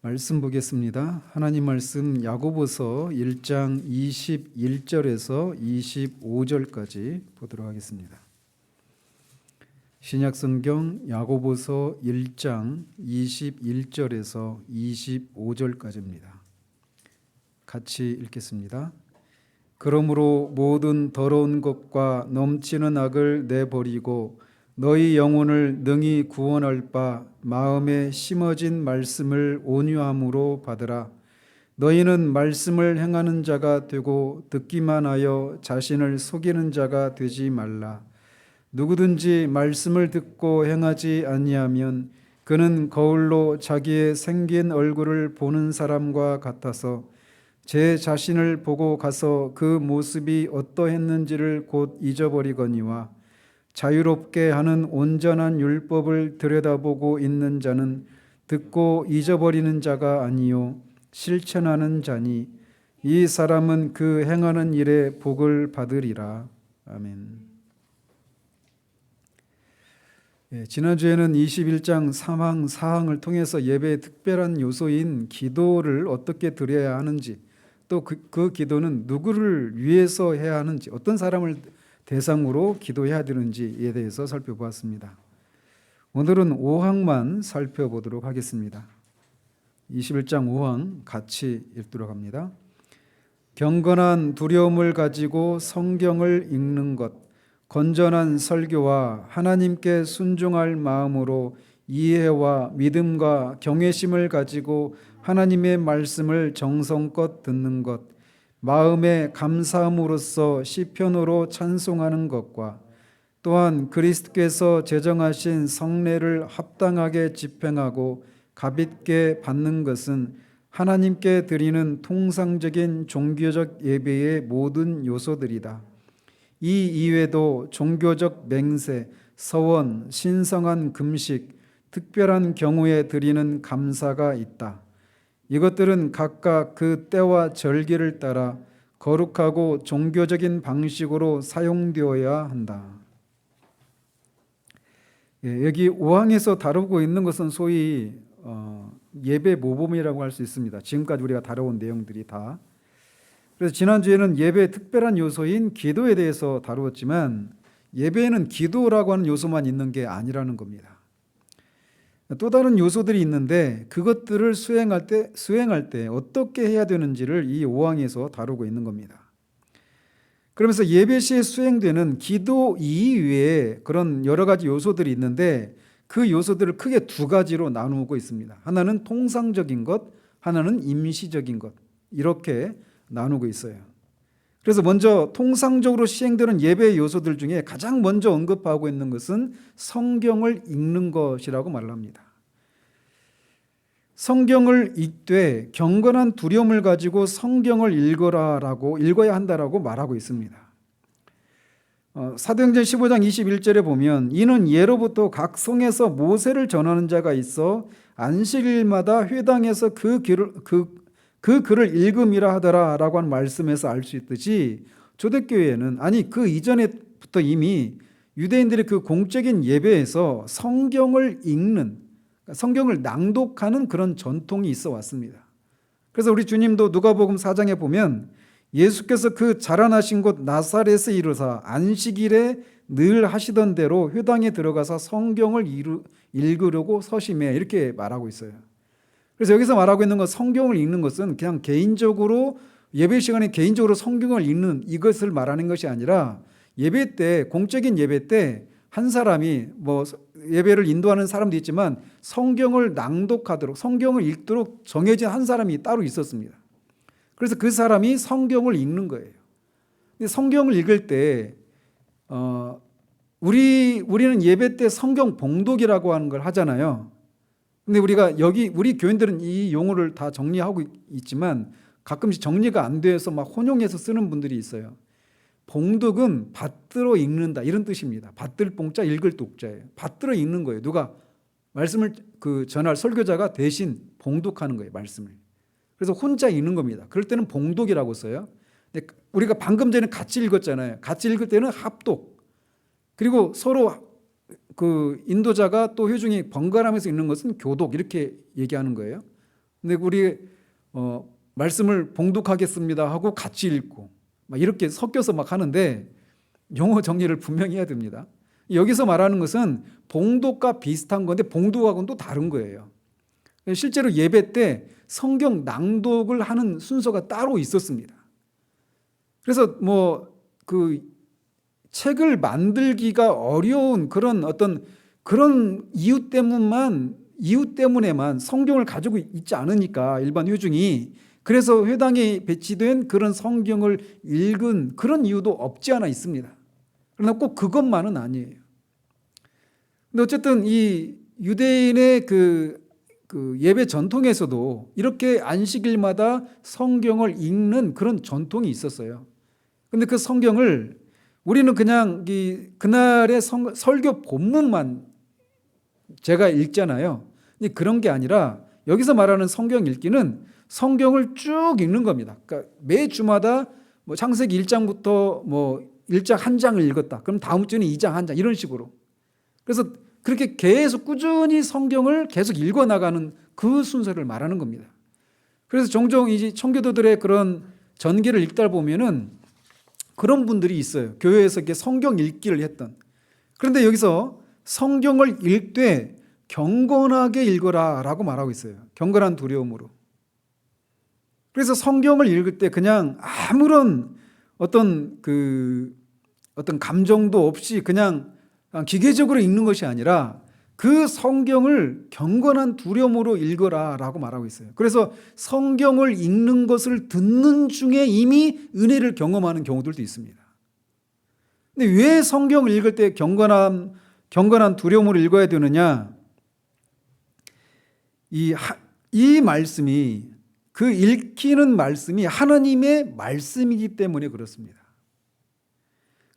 말씀 보겠습니다. 하나님 말씀 야고보서 1장 21절에서 25절까지 보도록 하겠습니다. 신약성경 야고보서 1장 21절에서 25절까지입니다. 같이 읽겠습니다. 그러므로 모든 더러운 것과 넘치는 악을 내버리고 너희 영혼을 능히 구원할 바 마음에 심어진 말씀을 온유함으로 받으라. 너희는 말씀을 행하는 자가 되고 듣기만 하여 자신을 속이는 자가 되지 말라. 누구든지 말씀을 듣고 행하지 아니하면 그는 거울로 자기의 생긴 얼굴을 보는 사람과 같아서 제 자신을 보고 가서 그 모습이 어떠했는지를 곧 잊어버리거니와 자유롭게 하는 온전한 율법을 들여다보고 있는 자는 듣고 잊어버리는 자가 아니요 실천하는 자니 이 사람은 그 행하는 일에 복을 받으리라. 아멘. 지난주에는 21장 3항 4항을 통해서 예배의 특별한 요소인 기도를 어떻게 드려야 하는지, 또 그 기도는 누구를 위해서 해야 하는지, 어떤 사람을 대상으로 기도해야 되는지에 대해서 살펴보았습니다. 오늘은 5항만 살펴보도록 하겠습니다. 21장 5항 같이 읽도록 합니다. 경건한 두려움을 가지고 성경을 읽는 것, 건전한 설교와 하나님께 순종할 마음으로 이해와 믿음과 경외심을 가지고 하나님의 말씀을 정성껏 듣는 것, 마음의 감사함으로써 시편으로 찬송하는 것과 또한 그리스도께서 제정하신 성례를 합당하게 집행하고 값있게 받는 것은 하나님께 드리는 통상적인 종교적 예배의 모든 요소들이다. 이 이외에도 종교적 맹세, 서원, 신성한 금식, 특별한 경우에 드리는 감사가 있다. 이것들은 각각 그 때와 절기를 따라 거룩하고 종교적인 방식으로 사용되어야 한다. 여기 5항에서 다루고 있는 것은 소위 예배 모범이라고 할 수 있습니다. 지금까지 우리가 다뤄온 내용들이 다. 그래서 지난주에는 예배의 특별한 요소인 기도에 대해서 다루었지만 예배에는 기도라고 하는 요소만 있는 게 아니라는 겁니다. 또 다른 요소들이 있는데 그것들을 수행할 때 어떻게 해야 되는지를 이 5항에서 다루고 있는 겁니다. 그러면서 예배 시에 수행되는 기도 이외에 그런 여러 가지 요소들이 있는데 그 요소들을 크게 두 가지로 나누고 있습니다. 하나는 통상적인 것, 하나는 임시적인 것, 이렇게 나누고 있어요. 그래서 먼저 통상적으로 시행되는 예배의 요소들 중에 가장 먼저 언급하고 있는 것은 성경을 읽는 것이라고 말합니다. 성경을 읽되 경건한 두려움을 가지고 성경을 읽어야 한다라고 말하고 있습니다. 사도행전 15장 21절에 보면 이는 예로부터 각 성에서 모세를 전하는 자가 있어 안식일마다 회당에서 그 글을 읽음이라 하더라 라고 하는 말씀에서 알 수 있듯이 초대교회에는 그 이전에부터 이미 유대인들의 그 공적인 예배에서 성경을 읽는, 성경을 낭독하는 그런 전통이 있어 왔습니다. 그래서 우리 주님도 누가복음 4장에 보면 예수께서 그 자라나신 곳 나사렛에 이르사 안식일에 늘 하시던 대로 회당에 들어가서 성경을 읽으려고 서심해, 이렇게 말하고 있어요. 그래서 여기서 말하고 있는 것, 성경을 읽는 것은 그냥 개인적으로 예배 시간에 개인적으로 성경을 읽는 이것을 말하는 것이 아니라 예배 때, 공적인 예배 때 한 사람이 예배를 인도하는 사람도 있지만 성경을 낭독하도록, 성경을 읽도록 정해진 한 사람이 따로 있었습니다. 그래서 그 사람이 성경을 읽는 거예요. 근데 성경을 읽을 때 우리는 예배 때 성경 봉독이라고 하는 걸 하잖아요. 근데 우리 교인들은 이 용어를 다 정리하고 있지만 가끔씩 정리가 안 돼서 막 혼용해서 쓰는 분들이 있어요. 봉독은 받들어 읽는다, 이런 뜻입니다. 받들 봉자, 읽을 독자예요. 받들어 읽는 거예요. 누가 말씀을 전할 설교자가 대신 봉독하는 거예요, 말씀을. 그래서 혼자 읽는 겁니다. 그럴 때는 봉독이라고 써요. 근데 우리가 방금 전에 같이 읽었잖아요. 같이 읽을 때는 합독. 그리고 서로 인도자가 또 회중이 번갈아가면서 읽는 것은 교독, 이렇게 얘기하는 거예요. 근데 우리 말씀을 봉독하겠습니다 하고 같이 읽고 막 이렇게 섞여서 막 하는데 용어 정리를 분명히 해야 됩니다. 여기서 말하는 것은 봉독과 비슷한 건데 봉독하고는 또 다른 거예요. 실제로 예배 때 성경 낭독을 하는 순서가 따로 있었습니다. 그래서 그 책을 만들기가 어려운 그런 그런 이유 때문에만 성경을 가지고 있지 않으니까 일반 회중이, 그래서 회당에 배치된 그런 성경을 읽은 그런 이유도 없지 않아 있습니다. 그러나 꼭 그것만은 아니에요. 근데 어쨌든 이 유대인의 그 예배 전통에서도 이렇게 안식일마다 성경을 읽는 그런 전통이 있었어요. 근데 그 성경을 우리는 그냥 그날의 설교 본문만 제가 읽잖아요. 근데 그런 게 아니라 여기서 말하는 성경 읽기는 성경을 쭉 읽는 겁니다. 그러니까 매 주마다 창세기 1장부터 1장 한 장을 읽었다. 그럼 다음 주는 2장 한 장 이런 식으로. 그래서 그렇게 계속 꾸준히 성경을 계속 읽어 나가는 그 순서를 말하는 겁니다. 그래서 종종 이제 청교도들의 그런 전기를 읽다 보면은 그런 분들이 있어요. 교회에서 이렇게 성경 읽기를 했던. 그런데 여기서 성경을 읽되 경건하게 읽어라 라고 말하고 있어요. 경건한 두려움으로. 그래서 성경을 읽을 때 그냥 아무런 어떤 감정도 없이 그냥 기계적으로 읽는 것이 아니라 그 성경을 경건한 두려움으로 읽어라 라고 말하고 있어요. 그래서 성경을 읽는 것을 듣는 중에 이미 은혜를 경험하는 경우들도 있습니다. 근데 왜 성경을 읽을 때 경건한 두려움으로 읽어야 되느냐? 이 말씀이, 그 읽히는 말씀이 하나님의 말씀이기 때문에 그렇습니다.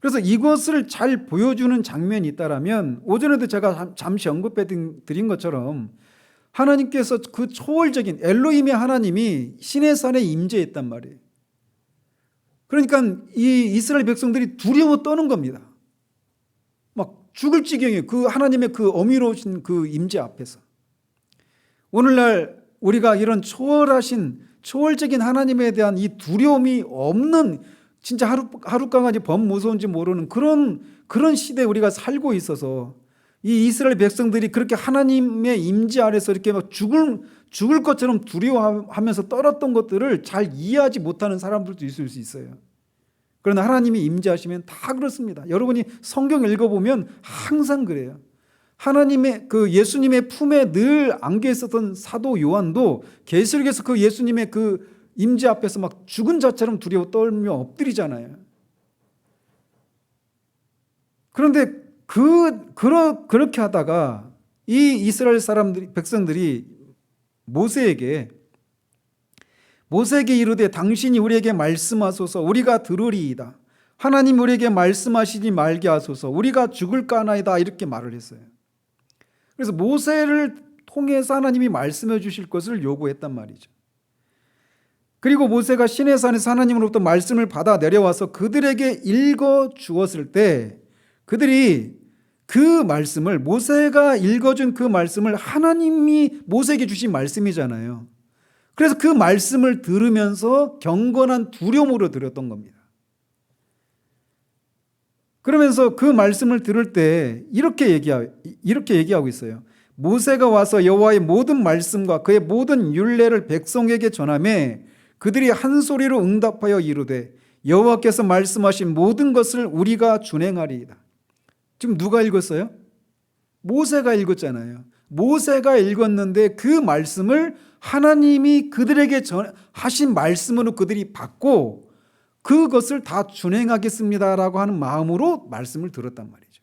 그래서 이것을 잘 보여주는 장면이 있다라면, 오전에도 제가 잠시 언급해 드린 것처럼 하나님께서 그 초월적인 엘로힘의 하나님이 시내산에 임재했단 말이에요. 그러니까 이 이스라엘 백성들이 두려워 떠는 겁니다. 막 죽을 지경에 그 하나님의 그 어미로우신 그 임재 앞에서. 오늘날 우리가 이런 초월적인 하나님에 대한 이 두려움이 없는, 진짜 하룻강아지 범 무서운지 모르는 그런 시대에 우리가 살고 있어서 이 이스라엘 백성들이 그렇게 하나님의 임재 아래서 이렇게 막 죽을 것처럼 두려워하면서 떨었던 것들을 잘 이해하지 못하는 사람들도 있을 수 있어요. 그러나 하나님이 임재하시면 다 그렇습니다. 여러분이 성경 읽어보면 항상 그래요. 하나님의 그 예수님의 품에 늘 안겨 있었던 사도 요한도 계시록에서 그 예수님의 그 임재 앞에서 막 죽은 자처럼 두려워 떨며 엎드리잖아요. 그런데 그렇게 하다가 이 이스라엘 백성들이 모세에게 이르되 당신이 우리에게 말씀하소서 우리가 들으리이다. 하나님 우리에게 말씀하시지 말게 하소서 우리가 죽을까 하나이다. 이렇게 말을 했어요. 그래서 모세를 통해서 하나님이 말씀해 주실 것을 요구했단 말이죠. 그리고 모세가 시내산에서 하나님으로부터 말씀을 받아 내려와서 그들에게 읽어 주었을 때 그들이 그 말씀을, 모세가 읽어준 그 말씀을 하나님이 모세에게 주신 말씀이잖아요. 그래서 그 말씀을 들으면서 경건한 두려움으로 들었던 겁니다. 그러면서 그 말씀을 들을 때 이렇게 얘기하고 있어요. 모세가 와서 여호와의 모든 말씀과 그의 모든 율례를 백성에게 전하매 그들이 한 소리로 응답하여 이르되 여호와께서 말씀하신 모든 것을 우리가 준행하리이다. 지금 누가 읽었어요? 모세가 읽었잖아요. 모세가 읽었는데 그 말씀을 하나님이 그들에게 하신 말씀으로 그들이 받고 그것을 다 준행하겠습니다라고 하는 마음으로 말씀을 들었단 말이죠.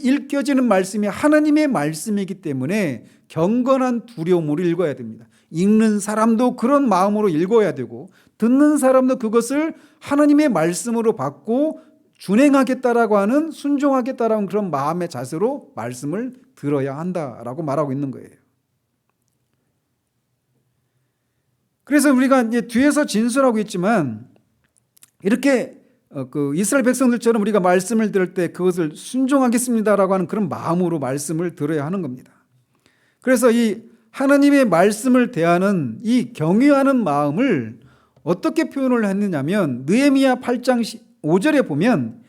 읽혀지는 말씀이 하나님의 말씀이기 때문에 경건한 두려움으로 읽어야 됩니다. 읽는 사람도 그런 마음으로 읽어야 되고 듣는 사람도 그것을 하나님의 말씀으로 받고 준행하겠다라고 하는, 순종하겠다라는 그런 마음의 자세로 말씀을 들어야 한다라고 말하고 있는 거예요. 그래서 우리가 이제 뒤에서 진술하고 있지만 이렇게 이스라엘 백성들처럼 우리가 말씀을 들을 때 그것을 순종하겠습니다라고 하는 그런 마음으로 말씀을 들어야 하는 겁니다. 그래서 이 하나님의 말씀을 대하는 이 경외하는 마음을 어떻게 표현을 했느냐면 느헤미야 8장 5절에 보면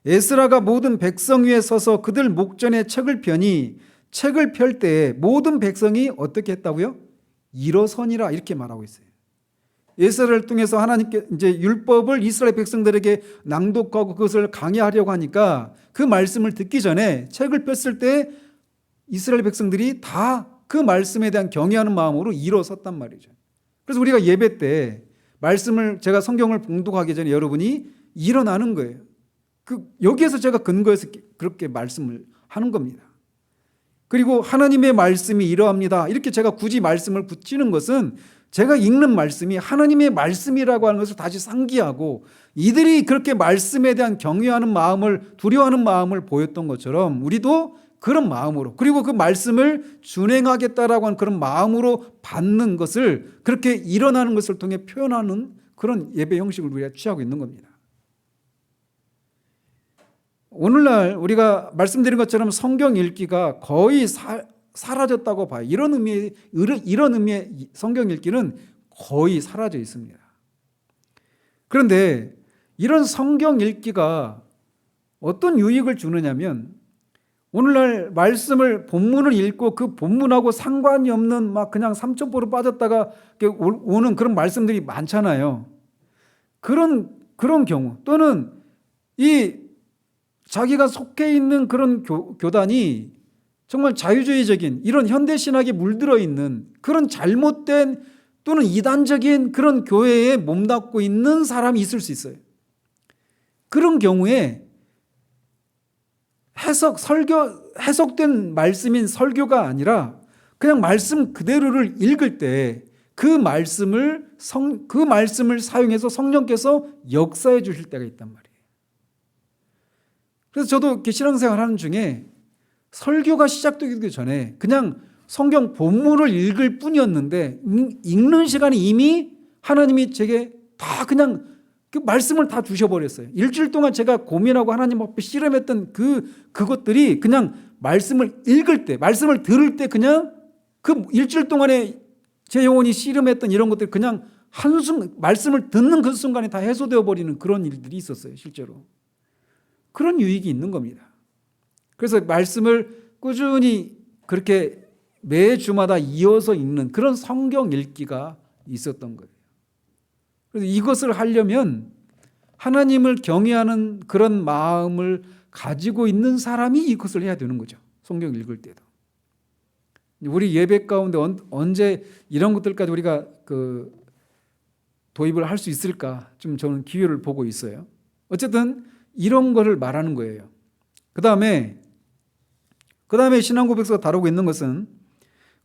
에스라가 모든 백성 위에 서서 그들 목전에 책을 펴니 책을 펼 때에 모든 백성이 어떻게 했다고요? 일어서니라 이렇게 말하고 있어요. 에스라를 통해서 하나님께 이제 율법을 이스라엘 백성들에게 낭독하고 그것을 강의하려고 하니까 그 말씀을 듣기 전에 책을 폈을 때 이스라엘 백성들이 다 그 말씀에 대한 경외하는 마음으로 일어섰단 말이죠. 그래서 우리가 예배 때 말씀을 제가 성경을 봉독하기 전에 여러분이 일어나는 거예요. 여기에서 제가 근거해서 그렇게 말씀을 하는 겁니다. 그리고 하나님의 말씀이 이러합니다. 이렇게 제가 굳이 말씀을 붙이는 것은 제가 읽는 말씀이 하나님의 말씀이라고 하는 것을 다시 상기하고 이들이 그렇게 말씀에 대한 경외하는 마음을 두려워하는 마음을 보였던 것처럼 우리도 그런 마음으로 그리고 그 말씀을 준행하겠다라고 하는 그런 마음으로 받는 것을 그렇게 일어나는 것을 통해 표현하는 그런 예배 형식을 우리가 취하고 있는 겁니다. 오늘날 우리가 말씀드린 것처럼 성경 읽기가 거의 사라졌다고 봐요. 이런 의미의 성경 읽기는 거의 사라져 있습니다. 그런데 이런 성경 읽기가 어떤 유익을 주느냐면 오늘날 말씀을 본문을 읽고 그 본문하고 상관이 없는 막 그냥 삼천포로 빠졌다가 오는 그런 말씀들이 많잖아요. 그런 경우 또는 이 자기가 속해 있는 그런 교단이 정말 자유주의적인 이런 현대신학에 물들어 있는 그런 잘못된 또는 이단적인 그런 교회에 몸담고 있는 사람이 있을 수 있어요. 그런 경우에 해석된 말씀인 설교가 아니라 그냥 말씀 그대로를 읽을 때 그 말씀을 사용해서 성령께서 역사해 주실 때가 있단 말이에요. 그래서 저도 이렇게 신앙생활 하는 중에 설교가 시작되기 전에 그냥 성경 본문을 읽을 뿐이었는데 읽는 시간에 이미 하나님이 제게 다 그냥 그 말씀을 다 주셔버렸어요. 일주일 동안 제가 고민하고 하나님 앞에 씨름했던 그것들이 그냥 말씀을 읽을 때, 말씀을 들을 때 그냥 그 일주일 동안에 제 영혼이 씨름했던 이런 것들이 그냥 말씀을 듣는 그 순간에 다 해소되어 버리는 그런 일들이 있었어요, 실제로. 그런 유익이 있는 겁니다. 그래서 말씀을 꾸준히 그렇게 매주마다 이어서 읽는 그런 성경 읽기가 있었던 거예요. 그래서 이것을 하려면 하나님을 경외하는 그런 마음을 가지고 있는 사람이 이것을 해야 되는 거죠. 성경 읽을 때도. 우리 예배 가운데 언제 이런 것들까지 우리가 도입을 할 수 있을까? 좀 저는 기회를 보고 있어요. 어쨌든 이런 거를 말하는 거예요. 그 다음에 신앙고백서가 다루고 있는 것은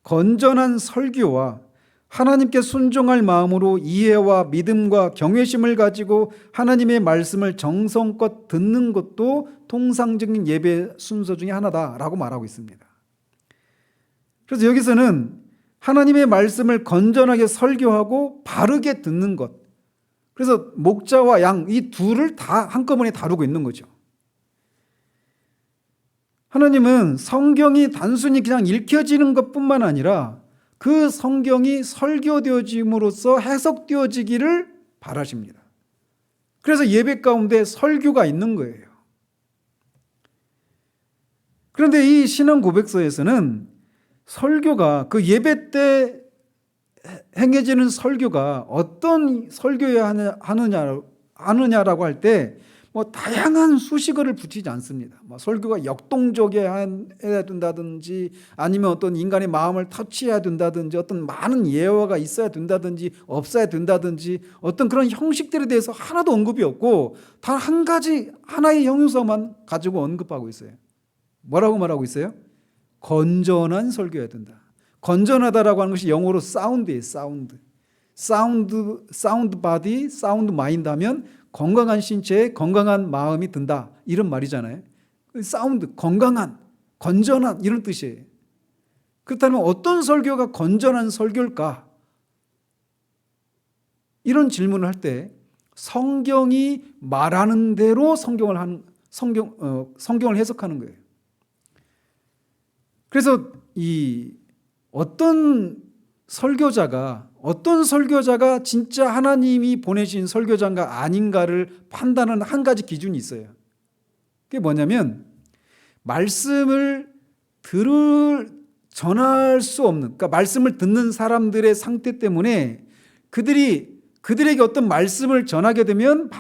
건전한 설교와 하나님께 순종할 마음으로 이해와 믿음과 경외심을 가지고 하나님의 말씀을 정성껏 듣는 것도 통상적인 예배 순서 중에 하나다라고 말하고 있습니다. 그래서 여기서는 하나님의 말씀을 건전하게 설교하고 바르게 듣는 것. 그래서 목자와 양 이 둘을 다 한꺼번에 다루고 있는 거죠. 하나님은 성경이 단순히 그냥 읽혀지는 것뿐만 아니라 그 성경이 설교되어짐으로써 해석되어지기를 바라십니다. 그래서 예배 가운데 설교가 있는 거예요. 그런데 이 신앙 고백서에서는 설교가 그 예배 때 행해지는 설교가 어떤 설교여야 하느냐라고 할 때 다양한 수식어를 붙이지 않습니다. 설교가 역동적이어야 된다든지 아니면 어떤 인간의 마음을 터치해야 된다든지 어떤 많은 예화가 있어야 된다든지 없어야 된다든지 어떤 그런 형식들에 대해서 하나도 언급이 없고 단 한 가지 하나의 형용사만 가지고 언급하고 있어요. 뭐라고 말하고 있어요? 건전한 설교여야 된다. 건전하다라고 하는 것이 영어로 사운드예요. 사운드 바디, 사운드 마인드 하면 건강한 신체에 건강한 마음이 든다 이런 말이잖아요. 사운드, 건강한, 건전한 이런 뜻이에요. 그렇다면 어떤 설교가 건전한 설교일까? 이런 질문을 할 때 성경이 말하는 대로 성경을 해석하는 거예요. 그래서 이 어떤 설교자가 진짜 하나님이 보내신 설교자인가 아닌가를 판단하는 한 가지 기준이 있어요. 그게 뭐냐면 말씀을 전할 수 없는, 그러니까 말씀을 듣는 사람들의 상태 때문에 그들에게 어떤 말씀을 전하게 되면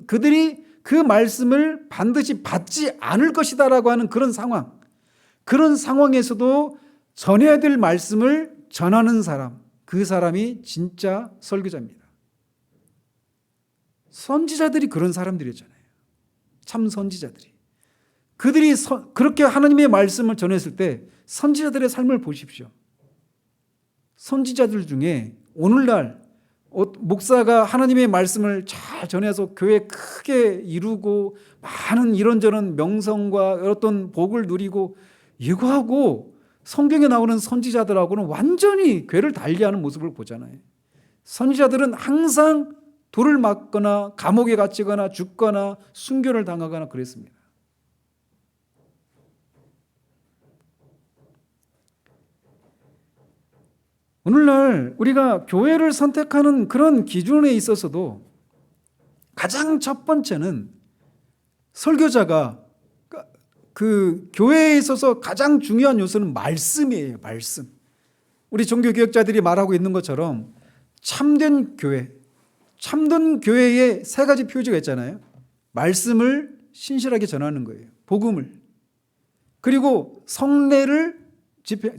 그들이 그 말씀을 반드시 받지 않을 것이다라고 하는 그런 상황에서도 전해야 될 말씀을 전하는 사람, 그 사람이 진짜 설교자입니다. 선지자들이 그런 사람들이었잖아요. 참 선지자들이. 그들이 그렇게 하나님의 말씀을 전했을 때 선지자들의 삶을 보십시오. 선지자들 중에 오늘날 목사가 하나님의 말씀을 잘 전해서 교회 크게 이루고 많은 이런저런 명성과 어떤 복을 누리고 이거하고 성경에 나오는 선지자들하고는 완전히 궤를 달리하는 모습을 보잖아요. 선지자들은 항상 돌을 맞거나 감옥에 갇히거나 죽거나 순교를 당하거나 그랬습니다. 오늘날 우리가 교회를 선택하는 그런 기준에 있어서도 가장 첫 번째는 설교자가 그 교회에 있어서 가장 중요한 요소는 말씀이에요. 말씀. 우리 종교개혁자들이 말하고 있는 것처럼 참된 교회에 세 가지 표지가 있잖아요. 말씀을 신실하게 전하는 거예요. 복음을. 그리고 성례를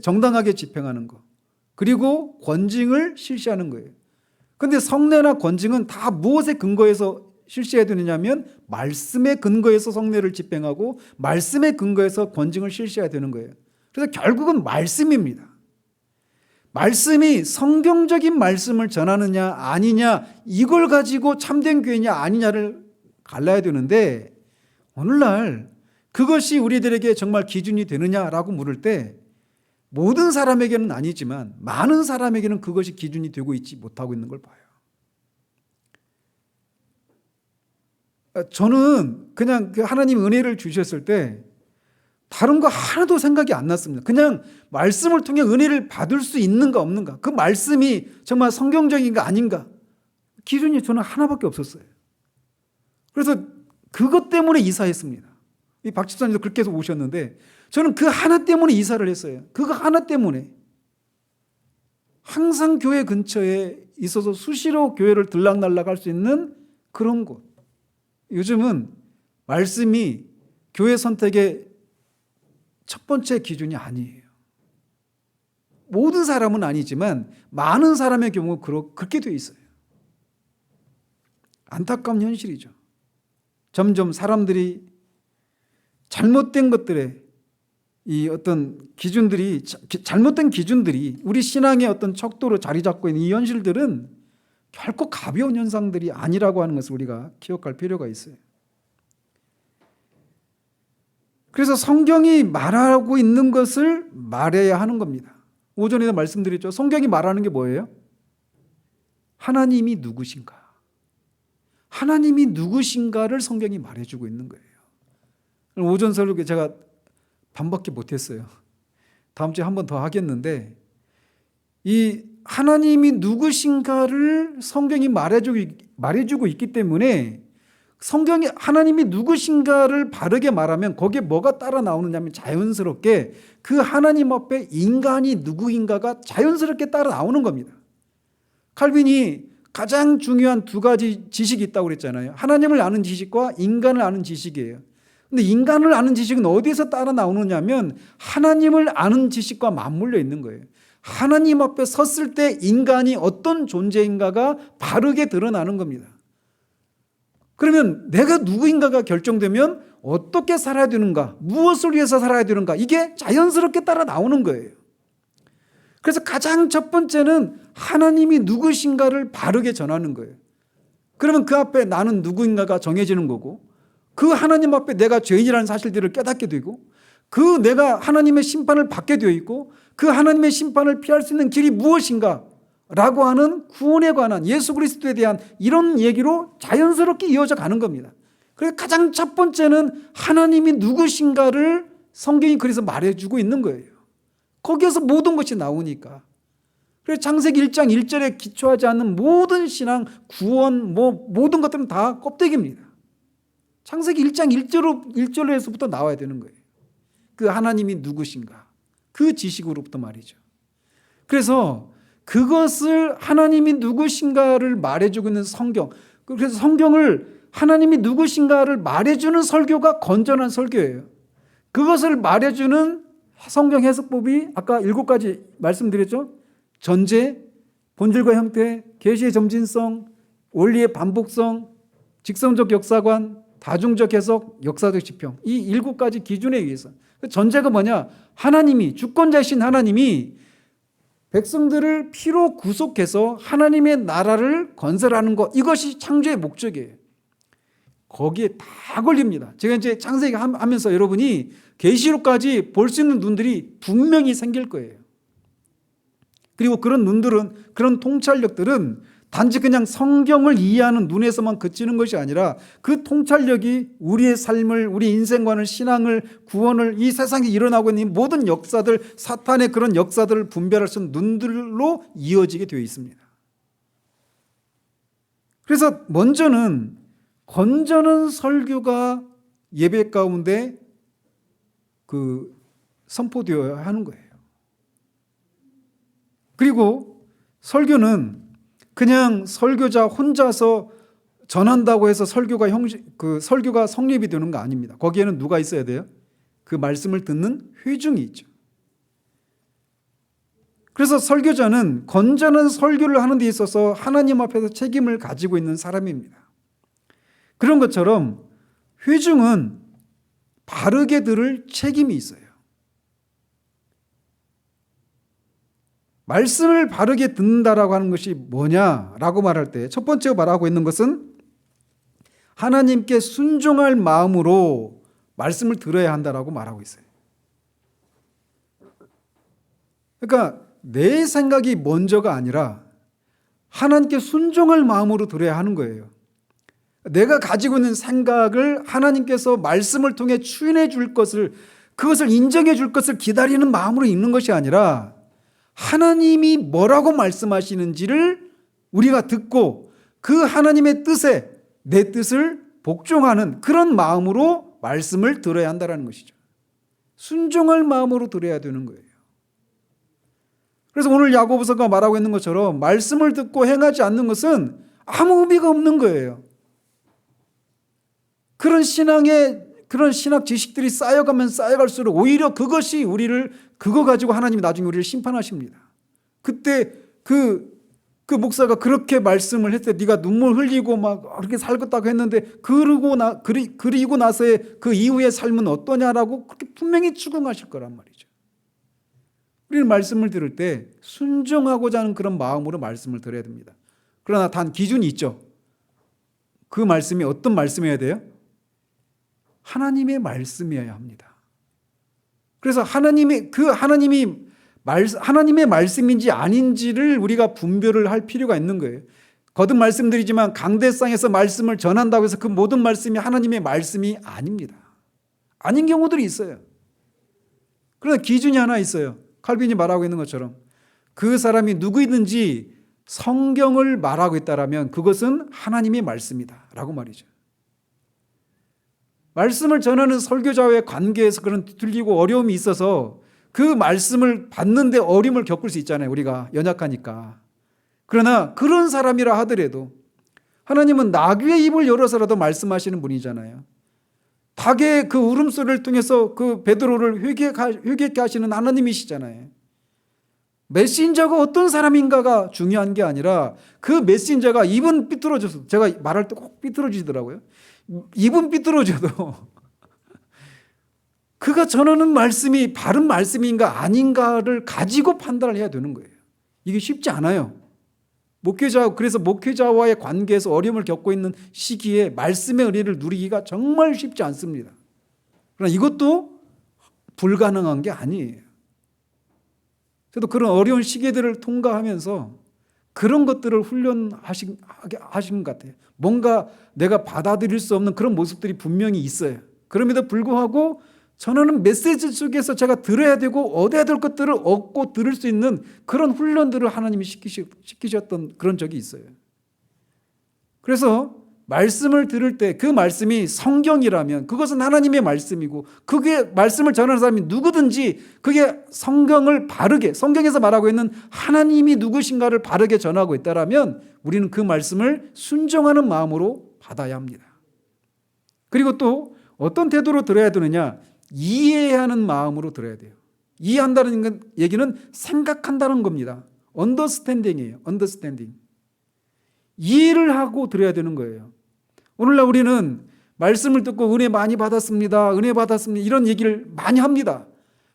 정당하게 집행하는 거. 그리고 권징을 실시하는 거예요. 그런데 성례나 권징은 다 무엇에 근거해서 실시해야 되느냐면 말씀에 근거해서 성례를 집행하고 말씀에 근거해서 권징을 실시해야 되는 거예요. 그래서 결국은 말씀입니다. 말씀이 성경적인 말씀을 전하느냐 아니냐 이걸 가지고 참된 교회냐 아니냐를 갈라야 되는데 오늘날 그것이 우리들에게 정말 기준이 되느냐라고 물을 때 모든 사람에게는 아니지만 많은 사람에게는 그것이 기준이 되고 있지 못하고 있는 걸 봐요. 저는 그냥 하나님 은혜를 주셨을 때 다른 거 하나도 생각이 안 났습니다. 그냥 말씀을 통해 은혜를 받을 수 있는가 없는가, 그 말씀이 정말 성경적인가 아닌가, 기준이 저는 하나밖에 없었어요. 그래서 그것 때문에 이사했습니다. 이 박 집사님도 그렇게 해서 오셨는데 저는 그 하나 때문에 이사를 했어요. 그거 하나 때문에. 항상 교회 근처에 있어서 수시로 교회를 들락날락 할 수 있는 그런 곳. 요즘은 말씀이 교회 선택의 첫 번째 기준이 아니에요. 모든 사람은 아니지만 많은 사람의 경우 그렇게 되어 있어요. 안타까운 현실이죠. 점점 사람들이 잘못된 것들에 이 어떤 잘못된 기준들이 우리 신앙의 어떤 척도로 자리 잡고 있는 이 현실들은 결코 가벼운 현상들이 아니라고 하는 것을 우리가 기억할 필요가 있어요. 그래서 성경이 말하고 있는 것을 말해야 하는 겁니다. 오전에도 말씀드렸죠. 성경이 말하는 게 뭐예요? 하나님이 누구신가? 하나님이 누구신가를 성경이 말해주고 있는 거예요. 오전 설교 제가 반밖에 못했어요. 다음 주에 한 번 더 하겠는데 이 하나님이 누구신가를 성경이 말해주고 있기 때문에 성경이 하나님이 누구신가를 바르게 말하면 거기에 뭐가 따라 나오느냐면 자연스럽게 그 하나님 앞에 인간이 누구인가가 자연스럽게 따라 나오는 겁니다. 칼빈이 가장 중요한 두 가지 지식이 있다고 그랬잖아요. 하나님을 아는 지식과 인간을 아는 지식이에요. 근데 인간을 아는 지식은 어디에서 따라 나오느냐면 하나님을 아는 지식과 맞물려 있는 거예요. 하나님 앞에 섰을 때 인간이 어떤 존재인가가 바르게 드러나는 겁니다. 그러면 내가 누구인가가 결정되면 어떻게 살아야 되는가, 무엇을 위해서 살아야 되는가, 이게 자연스럽게 따라 나오는 거예요. 그래서 가장 첫 번째는 하나님이 누구신가를 바르게 전하는 거예요. 그러면 그 앞에 나는 누구인가가 정해지는 거고, 그 하나님 앞에 내가 죄인이라는 사실들을 깨닫게 되고, 그 내가 하나님의 심판을 받게 되어 있고, 그 하나님의 심판을 피할 수 있는 길이 무엇인가 라고 하는 구원에 관한, 예수 그리스도에 대한 이런 얘기로 자연스럽게 이어져 가는 겁니다. 그래서 가장 첫 번째는 하나님이 누구신가를 성경이 그래서 말해주고 있는 거예요. 거기에서 모든 것이 나오니까. 그래서 창세기 1장 1절에 기초하지 않는 모든 신앙, 구원, 모든 것들은 다 껍데기입니다. 창세기 1장 1절에서부터 나와야 되는 거예요. 그 하나님이 누구신가? 그 지식으로부터 말이죠. 그래서 그것을 하나님이 누구신가를 말해주고 있는 성경. 그래서 성경을 하나님이 누구신가를 말해주는 설교가 건전한 설교예요. 그것을 말해주는 성경 해석법이 아까 7가지 말씀드렸죠. 전제, 본질과 형태, 계시의 점진성, 원리의 반복성, 직선적 역사관, 다중적 해석, 역사적 지평. 이 7가지 기준에 의해서. 전제가 뭐냐? 하나님이, 주권자이신 하나님이 백성들을 피로 구속해서 하나님의 나라를 건설하는 것, 이것이 창조의 목적이에요. 거기에 다 걸립니다. 제가 이제 창세기 하면서 여러분이 계시록까지 볼 수 있는 눈들이 분명히 생길 거예요. 그리고 그런 눈들은, 그런 통찰력들은 단지 그냥 성경을 이해하는 눈에서만 그치는 것이 아니라 그 통찰력이 우리의 삶을, 우리 인생관을, 신앙을, 구원을, 이 세상에 일어나고 있는 모든 역사들, 사탄의 그런 역사들을 분별할 수 있는 눈들로 이어지게 되어 있습니다. 그래서 먼저는 건전한 설교가 예배 가운데 선포되어야 하는 거예요. 그리고 설교는 그냥 설교자 혼자서 전한다고 해서 설교가 성립이 되는 거 아닙니다. 거기에는 누가 있어야 돼요? 그 말씀을 듣는 회중이 있죠. 그래서 설교자는 건전한 설교를 하는 데 있어서 하나님 앞에서 책임을 가지고 있는 사람입니다. 그런 것처럼 회중은 바르게 들을 책임이 있어요. 말씀을 바르게 듣는다라고 하는 것이 뭐냐라고 말할 때 첫 번째로 말하고 있는 것은 하나님께 순종할 마음으로 말씀을 들어야 한다라고 말하고 있어요. 그러니까 내 생각이 먼저가 아니라 하나님께 순종할 마음으로 들어야 하는 거예요. 내가 가지고 있는 생각을 하나님께서 말씀을 통해 추인해 줄 것을, 그것을 인정해 줄 것을 기다리는 마음으로 읽는 것이 아니라 하나님이 뭐라고 말씀하시는지를 우리가 듣고 그 하나님의 뜻에 내 뜻을 복종하는 그런 마음으로 말씀을 들어야 한다는 것이죠. 순종할 마음으로 들어야 되는 거예요. 그래서 오늘 야고보서가 말하고 있는 것처럼 말씀을 듣고 행하지 않는 것은 아무 의미가 없는 거예요. 그런 신학 지식들이 쌓여가면 쌓여갈수록 오히려 그것이 그거 가지고 하나님이 나중에 우리를 심판하십니다. 그때 그 목사가 그렇게 말씀을 했을 때 네가 눈물 흘리고 막 그렇게 살겠다고 했는데 그리고 나서의 그 이후의 삶은 어떠냐라고 그렇게 분명히 추궁하실 거란 말이죠. 우리는 말씀을 들을 때 순종하고자 하는 그런 마음으로 말씀을 들어야 됩니다. 그러나 단 기준이 있죠. 그 말씀이 어떤 말씀이어야 돼요? 하나님의 말씀이어야 합니다. 그래서 하나님의 말씀인지 아닌지를 우리가 분별을 할 필요가 있는 거예요. 거듭 말씀드리지만 강대상에서 말씀을 전한다고 해서 그 모든 말씀이 하나님의 말씀이 아닙니다. 아닌 경우들이 있어요. 그러나 기준이 하나 있어요. 칼빈이 말하고 있는 것처럼 그 사람이 누구이든지 성경을 말하고 있다라면 그것은 하나님의 말씀이다 라고 말이죠. 말씀을 전하는 설교자와의 관계에서 그런 들리고 어려움이 있어서 그 말씀을 받는데 어려움을 겪을 수 있잖아요. 우리가 연약하니까. 그러나 그런 사람이라 하더라도 하나님은 나귀의 입을 열어서라도 말씀하시는 분이잖아요. 닭의 그 울음소리를 통해서 그 베드로를 회개케 하시는 하나님이시잖아요. 메신저가 어떤 사람인가가 중요한 게 아니라 그 메신저가 입은 삐뚤어져서, 제가 말할 때 꼭 삐뚤어지더라고요. 입은 삐뚤어져도 그가 전하는 말씀이 바른 말씀인가 아닌가를 가지고 판단을 해야 되는 거예요. 이게 쉽지 않아요. 그래서 목회자와의 관계에서 어려움을 겪고 있는 시기에 말씀의 은혜를 누리기가 정말 쉽지 않습니다. 그러나 이것도 불가능한 게 아니에요. 저도 그런 어려운 시기들을 통과하면서 그런 것들을 훈련하신 것 같아요. 뭔가 내가 받아들일 수 없는 그런 모습들이 분명히 있어요. 그럼에도 불구하고 전하는 메시지 속에서 제가 들어야 되고 얻어야 될 것들을 얻고 들을 수 있는 그런 훈련들을 하나님이 시키셨던 그런 적이 있어요. 그래서 말씀을 들을 때 그 말씀이 성경이라면 그것은 하나님의 말씀이고, 그게 말씀을 전하는 사람이 누구든지 그게 성경을 바르게, 성경에서 말하고 있는 하나님이 누구신가를 바르게 전하고 있다라면 우리는 그 말씀을 순종하는 마음으로 받아야 합니다. 그리고 또 어떤 태도로 들어야 되느냐? 이해하는 마음으로 들어야 돼요. 이해한다는 얘기는 생각한다는 겁니다. 언더스탠딩이에요. 언더스탠딩. 이해를 하고 들어야 되는 거예요. 오늘날 우리는 말씀을 듣고 은혜 많이 받았습니다, 은혜 받았습니다, 이런 얘기를 많이 합니다.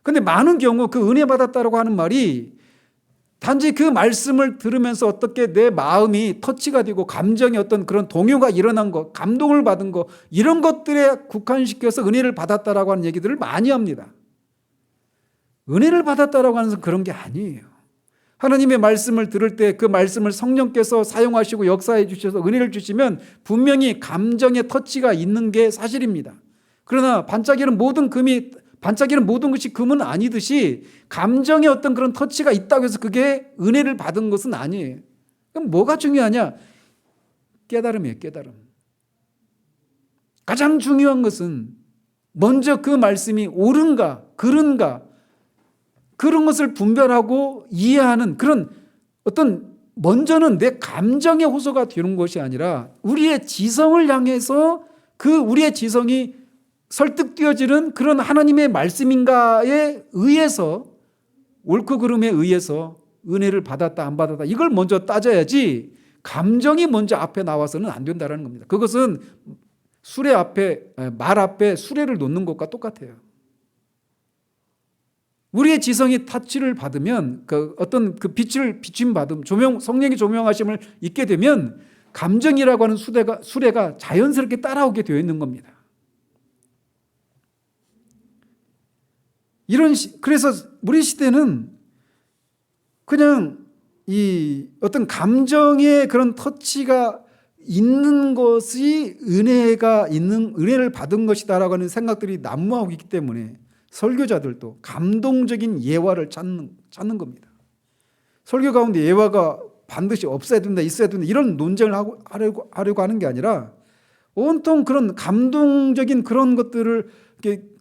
그런데 많은 경우 그 은혜 받았다고 하는 말이 단지 그 말씀을 들으면서 어떻게 내 마음이 터치가 되고 감정의 어떤 그런 동요가 일어난 것, 감동을 받은 것, 이런 것들에 국한시켜서 은혜를 받았다라고 하는 얘기들을 많이 합니다. 은혜를 받았다라고 하는 것은 그런 게 아니에요. 하나님의 말씀을 들을 때 그 말씀을 성령께서 사용하시고 역사해 주셔서 은혜를 주시면 분명히 감정의 터치가 있는 게 사실입니다. 그러나 반짝이는 모든 것이 금은 아니듯이 감정의 어떤 그런 터치가 있다고 해서 그게 은혜를 받은 것은 아니에요. 그럼 뭐가 중요하냐? 깨달음이에요. 깨달음. 가장 중요한 것은 먼저 그 말씀이 옳은가 그른가 그런 것을 분별하고 이해하는 그런 어떤, 먼저는 내 감정의 호소가 되는 것이 아니라 우리의 지성을 향해서 그 우리의 지성이 설득되어지는 그런 하나님의 말씀인가에 의해서, 옳고 그름에 의해서 은혜를 받았다 안 받았다 이걸 먼저 따져야지 감정이 먼저 앞에 나와서는 안 된다는 겁니다. 그것은 말 앞에 수레를 놓는 것과 똑같아요. 우리의 지성이 타치를 받으면, 그 어떤 그 빛을 비침 받음, 성령의 조명하심을 잊게 되면 감정이라고 하는 수레가 자연스럽게 따라오게 되어 있는 겁니다. 그래서 우리 시대는 그냥 이 어떤 감정의 그런 터치가 있는 것이 은혜를 받은 것이다라고 하는 생각들이 난무하고 있기 때문에 설교자들도 감동적인 예화를 찾는 겁니다. 설교 가운데 예화가 반드시 없어야 된다, 있어야 된다 이런 논쟁을 하려고 하는 게 아니라 온통 그런 감동적인 그런 것들을,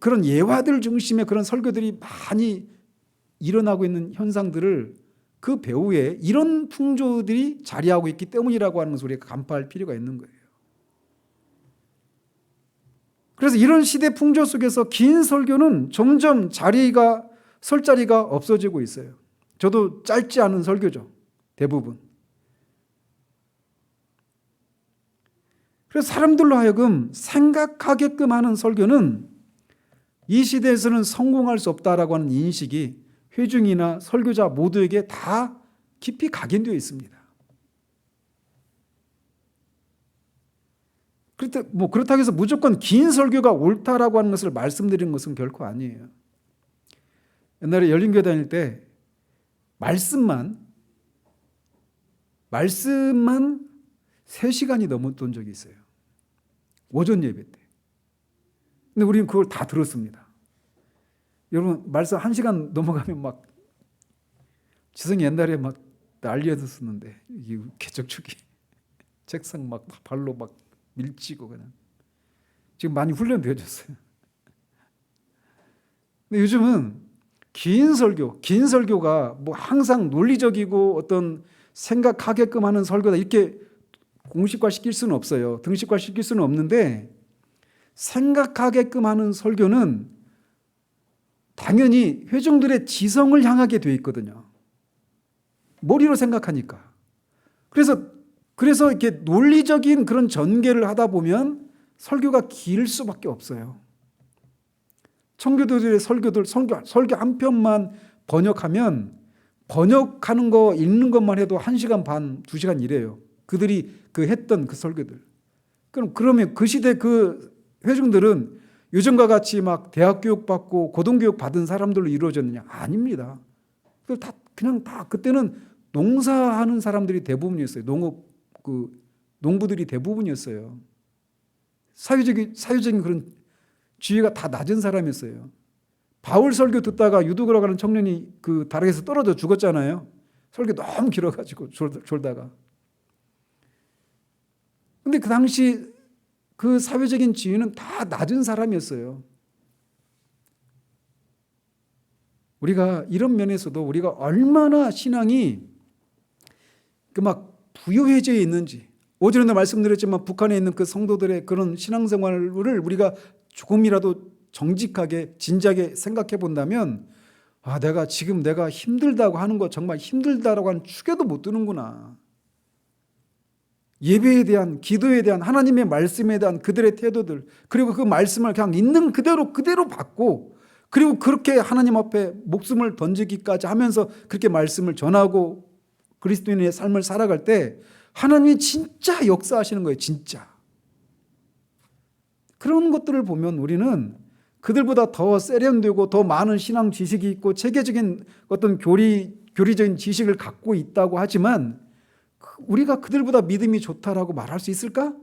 그런 예화들 중심의 그런 설교들이 많이 일어나고 있는 현상들을 그 배후에 이런 풍조들이 자리하고 있기 때문이라고 하는 것을 우리가 간파할 필요가 있는 거예요. 그래서 이런 시대 풍조 속에서 긴 설교는 점점 설 자리가 없어지고 있어요. 저도 짧지 않은 설교죠, 대부분. 그래서 사람들로 하여금 생각하게끔 하는 설교는 이 시대에서는 성공할 수 없다라고 하는 인식이 회중이나 설교자 모두에게 다 깊이 각인되어 있습니다. 그렇다고 해서 무조건 긴 설교가 옳다라고 하는 것을 말씀드리는 것은 결코 아니에요. 옛날에 열린교회 다닐 때 말씀만 3시간이 넘었던 적이 있어요. 오전 예배 때. 근데 우리는 그걸 다 들었습니다. 여러분, 말씀 1시간 넘어가면 막, 지성이 옛날에 막 난리였었는데, 이 개척축이 책상 막 발로 막 밀치고 그냥. 지금 많이 훈련되어졌어요. 근데 요즘은 긴 설교가 뭐 항상 논리적이고 어떤 생각하게끔 하는 설교다 이렇게 공식화시킬 수는 없어요. 등식화시킬 수는 없는데, 생각하게끔 하는 설교는 당연히 회중들의 지성을 향하게 되어 있거든요. 머리로 생각하니까. 그래서 이렇게 논리적인 그런 전개를 하다 보면 설교가 길 수밖에 없어요. 청교도들의 설교 한 편만 번역하는 거 읽는 것만 해도 1시간 반, 2시간 이래요. 그들이 했던 그 설교들. 그러면 그 시대 그 회중들은 요즘과 같이 막 대학 교육 받고 고등교육 받은 사람들로 이루어졌느냐? 아닙니다. 그냥 다 그때는 농사하는 사람들이 대부분이었어요. 농부들이 대부분이었어요. 사회적인 그런 지위가 다 낮은 사람이었어요. 바울 설교 듣다가 유두그라 가는 청년이 그 다락에서 떨어져 죽었잖아요. 설교 너무 길어가지고 졸다가. 근데 그 당시 그 사회적인 지위는 다 낮은 사람이었어요. 우리가 이런 면에서도 우리가 얼마나 신앙이 그 막 부유해져 있는지, 오전에도 말씀드렸지만 북한에 있는 그 성도들의 그런 신앙생활을 우리가 조금이라도 정직하게 진지하게 생각해 본다면, 아, 내가 지금 내가 힘들다고 하는 거 정말 힘들다라고 하는 축에도 못 드는구나. 예배에 대한, 기도에 대한, 하나님의 말씀에 대한 그들의 태도들, 그리고 그 말씀을 그냥 있는 그대로 받고, 그리고 그렇게 하나님 앞에 목숨을 던지기까지 하면서 그렇게 말씀을 전하고 그리스도인의 삶을 살아갈 때 하나님이 진짜 역사하시는 거예요. 진짜. 그런 것들을 보면 우리는 그들보다 더 세련되고 더 많은 신앙 지식이 있고 체계적인 어떤 교리적인 지식을 갖고 있다고 하지만 우리가 그들보다 믿음이 좋다라고 말할 수 있을까?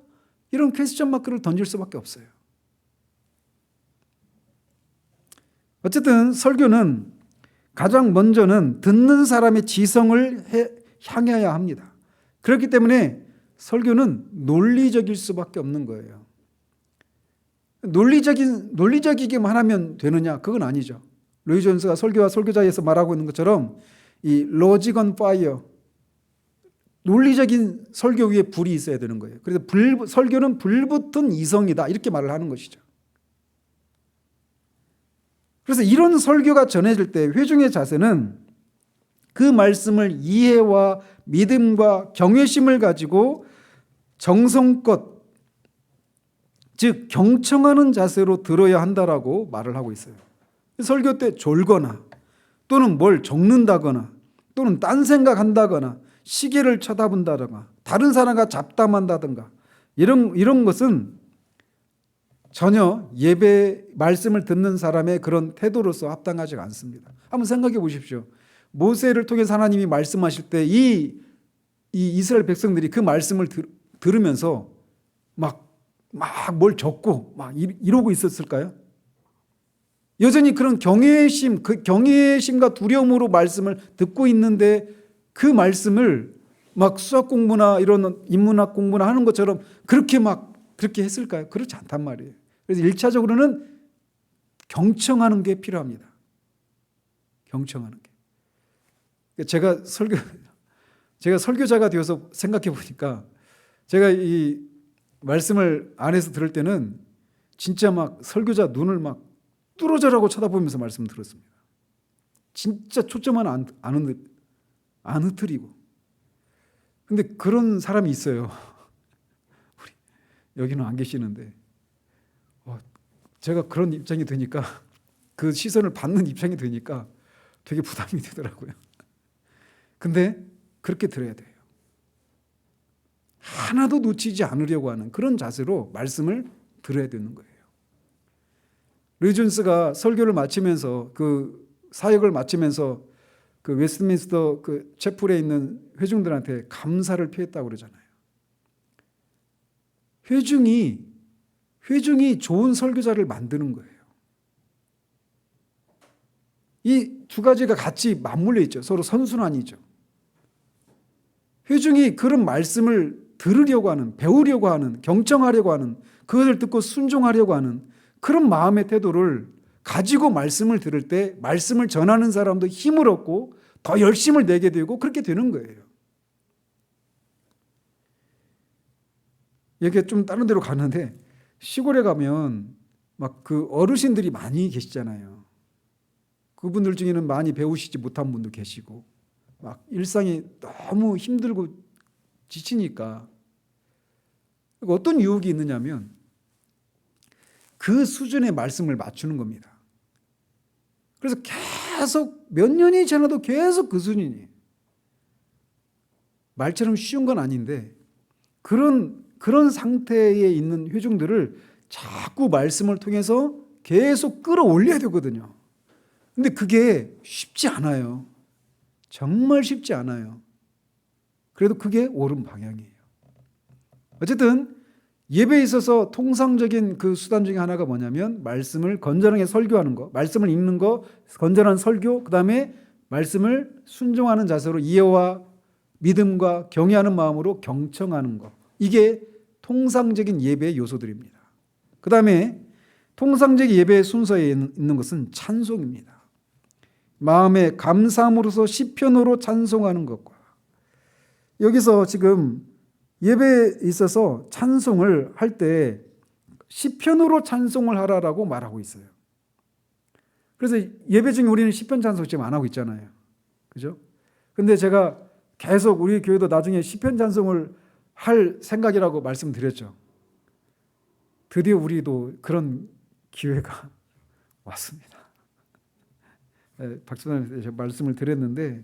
이런 퀘스천 마크를 던질 수밖에 없어요. 어쨌든 설교는 가장 먼저는 듣는 사람의 지성을 향해야 합니다. 그렇기 때문에 설교는 논리적일 수밖에 없는 거예요. 논리적이기만 하면 되느냐? 그건 아니죠. 로이 존스가 설교와 설교자에서 말하고 있는 것처럼 이 로직 온 파이어, 논리적인 설교 위에 불이 있어야 되는 거예요. 그래서 설교는 불붙은 이성이다 이렇게 말을 하는 것이죠. 그래서 이런 설교가 전해질 때 회중의 자세는 그 말씀을 이해와 믿음과 경외심을 가지고 정성껏, 즉 경청하는 자세로 들어야 한다라고 말을 하고 있어요. 설교 때 졸거나 또는 뭘 적는다거나 또는 딴 생각한다거나 시계를 쳐다본다거나 다른 사람과 잡담한다든가 이런 것은 전혀 예배 말씀을 듣는 사람의 그런 태도로서 합당하지 않습니다. 한번 생각해 보십시오. 모세를 통해서 하나님이 말씀하실 때 이 이스라엘 백성들이 그 말씀을 들으면서 막 뭘 적고 막 이러고 있었을까요? 여전히 그런 경외심과 두려움으로 말씀을 듣고 있는데 그 말씀을 막 수학 공부나 이런 인문학 공부나 하는 것처럼 그렇게 했을까요? 그렇지 않단 말이에요. 그래서 1차적으로는 경청하는 게 필요합니다. 경청하는 게. 제가 설교자가 되어서 생각해 보니까 제가 이 말씀을 안에서 들을 때는 진짜 막 설교자 눈을 막 뚫어져라고 쳐다보면서 말씀 들었습니다. 진짜 초점은 안 흐트리고. 근데 그런 사람이 있어요. 우리 여기는 안 계시는데 제가 그런 입장이 되니까 그 시선을 받는 입장이 되니까 되게 부담이 되더라고요. 근데 그렇게 들어야 돼요. 하나도 놓치지 않으려고 하는 그런 자세로 말씀을 들어야 되는 거예요. 로이 존스가 설교를 마치면서 그 사역을 마치면서 그 웨스트민스터 그 채플에 있는 회중들한테 감사를 표했다고 그러잖아요. 회중이 좋은 설교자를 만드는 거예요. 이 두 가지가 같이 맞물려 있죠. 서로 선순환이죠. 회중이 그런 말씀을 들으려고 하는, 배우려고 하는, 경청하려고 하는, 그것을 듣고 순종하려고 하는 그런 마음의 태도를 가지고 말씀을 들을 때 말씀을 전하는 사람도 힘을 얻고 더 열심을 내게 되고 그렇게 되는 거예요. 이게 좀 다른 데로 가는데 시골에 가면 막 그 어르신들이 많이 계시잖아요. 그분들 중에는 많이 배우시지 못한 분도 계시고 막 일상이 너무 힘들고 지치니까 어떤 유혹이 있느냐면 그 수준의 말씀을 맞추는 겁니다. 그래서 계속 몇 년이 지나도 계속 그 수준이에요. 말처럼 쉬운 건 아닌데 그런 상태에 있는 회중들을 자꾸 말씀을 통해서 계속 끌어올려야 되거든요. 근데 그게 쉽지 않아요. 정말 쉽지 않아요. 그래도 그게 옳은 방향이에요. 어쨌든 예배에 있어서 통상적인 그 수단 중에 하나가 뭐냐면 말씀을 건전하게 설교하는 거, 말씀을 읽는 거, 건전한 설교, 그 다음에 말씀을 순종하는 자세로 이해와 믿음과 경외하는 마음으로 경청하는 거. 이게 통상적인 예배의 요소들입니다. 그 다음에 통상적인 예배의 순서에 있는 것은 찬송입니다. 마음의 감사함으로써 시편으로 찬송하는 것과, 여기서 지금 예배에 있어서 찬송을 할 때 시편으로 찬송을 하라라고 말하고 있어요. 그래서 예배 중에 우리는 시편 찬송 지금 안 하고 있잖아요. 그죠? 근데 제가 계속 우리 교회도 나중에 시편 찬송을 할 생각이라고 말씀드렸죠. 드디어 우리도 그런 기회가 왔습니다. 박수단에서 제가 말씀을 드렸는데,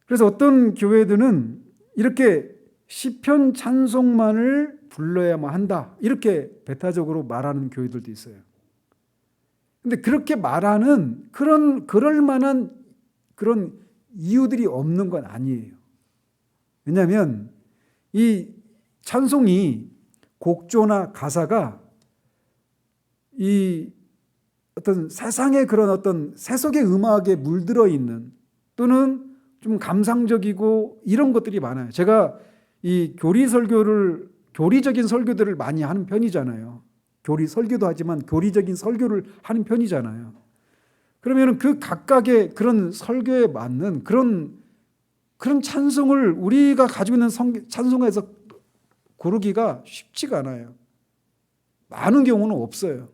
그래서 어떤 교회들은 이렇게 시편 찬송만을 불러야만 한다, 이렇게 배타적으로 말하는 교회들도 있어요. 근데 그렇게 말하는 그럴 만한 그런 이유들이 없는 건 아니에요. 왜냐하면 이 찬송이 곡조나 가사가 이 어떤 세상의 그런 어떤 세속의 음악에 물들어 있는, 또는 좀 감상적이고 이런 것들이 많아요. 제가 이 교리적인 설교들을 많이 하는 편이잖아요. 교리 설교도 하지만 교리적인 설교를 하는 편이잖아요. 그러면 그 각각의 그런 설교에 맞는 그런 찬송을 우리가 가지고 있는 찬송에서 고르기가 쉽지가 않아요. 많은 경우는 없어요.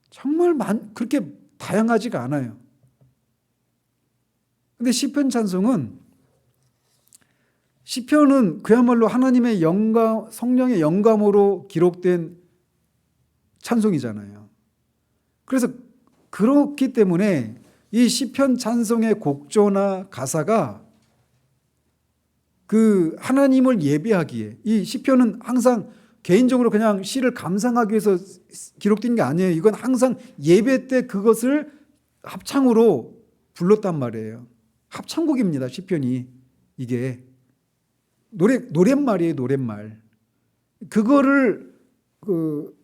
정말 그렇게 다양하지가 않아요. 근데 시편 찬송은, 시편은 그야말로 하나님의 영감, 성령의 영감으로 기록된 찬송이잖아요. 그래서 그렇기 때문에 이 시편 찬송의 곡조나 가사가 그 하나님을 예배하기에, 이 시편은 항상 개인적으로 그냥 시를 감상하기 위해서 기록된 게 아니에요. 이건 항상 예배 때 그것을 합창으로 불렀단 말이에요. 합창곡입니다, 시편이. 이게 노랫말이에요, 노랫말. 그거를 그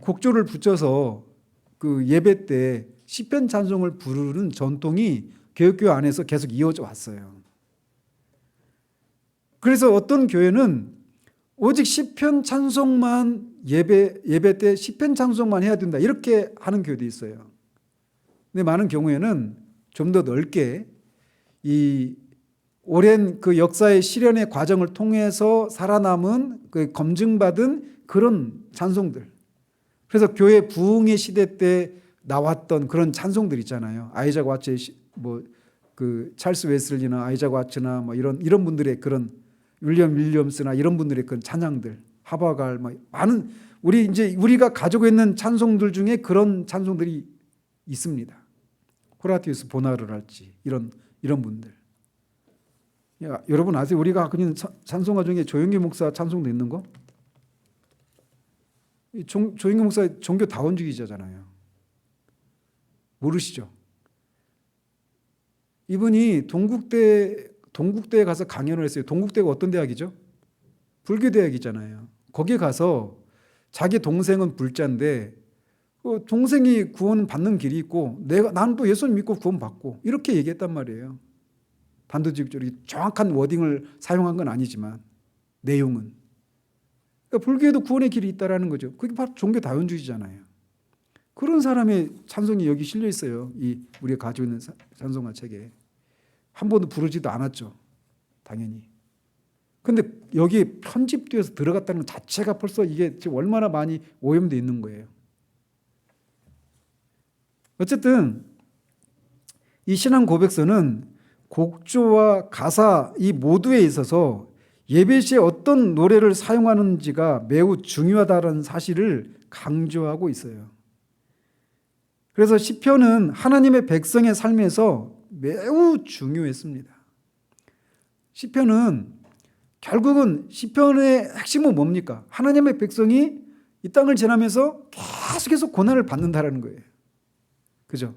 곡조를 붙여서 그 예배 때 시편 찬송을 부르는 전통이 개혁교회 안에서 계속 이어져 왔어요. 그래서 어떤 교회는 오직 시편 찬송만 예배 때 시편 찬송만 해야 된다, 이렇게 하는 교회도 있어요. 근데 많은 경우에는 좀 더 넓게 이 오랜 그 역사의 시련의 과정을 통해서 살아남은 그 검증받은 그런 찬송들, 그래서 교회 부흥의 시대 때 나왔던 그런 찬송들 있잖아요. 아이작 와츠의 그 찰스 웨슬리나 아이작 와츠나 뭐 이런 분들의 그런 윌리엄스나 이런 분들의 그런 찬양들, 하바갈 많은 우리가 가지고 있는 찬송들 중에 그런 찬송들이 있습니다. 호라티우스 보나르랄지 이런 분들. 여러분 아세요? 우리가 갖고 있는 찬송가 중에 조영기 목사 찬송도 있는 거? 조영기 목사 종교 다원주의자잖아요. 모르시죠? 이분이 동국대에 가서 강연을 했어요. 동국대가 어떤 대학이죠? 불교대학이잖아요. 거기에 가서 자기 동생은 불자인데 동생이 구원 받는 길이 있고 나는 또 예수님 믿고 구원 받고, 이렇게 얘기했단 말이에요. 단도직입적으로 정확한 워딩을 사용한 건 아니지만 내용은. 그러니까 불교에도 구원의 길이 있다라는 거죠. 그게 바로 종교 다원주의잖아요. 그런 사람의 찬송이 여기 실려 있어요. 우리가 가지고 있는 찬송가 책에. 한 번도 부르지도 않았죠, 당연히. 근데 여기 편집되어서 들어갔다는 것 자체가 벌써 이게 지금 얼마나 많이 오염되어 있는 거예요. 어쨌든 이 신앙 고백서는 곡조와 가사 이 모두에 있어서 예배 시에 어떤 노래를 사용하는지가 매우 중요하다는 사실을 강조하고 있어요. 그래서 시편은 하나님의 백성의 삶에서 매우 중요했습니다. 시편은 결국은 시편의 핵심은 뭡니까? 하나님의 백성이 이 땅을 지나면서 계속해서 고난을 받는다라는 거예요. 그죠?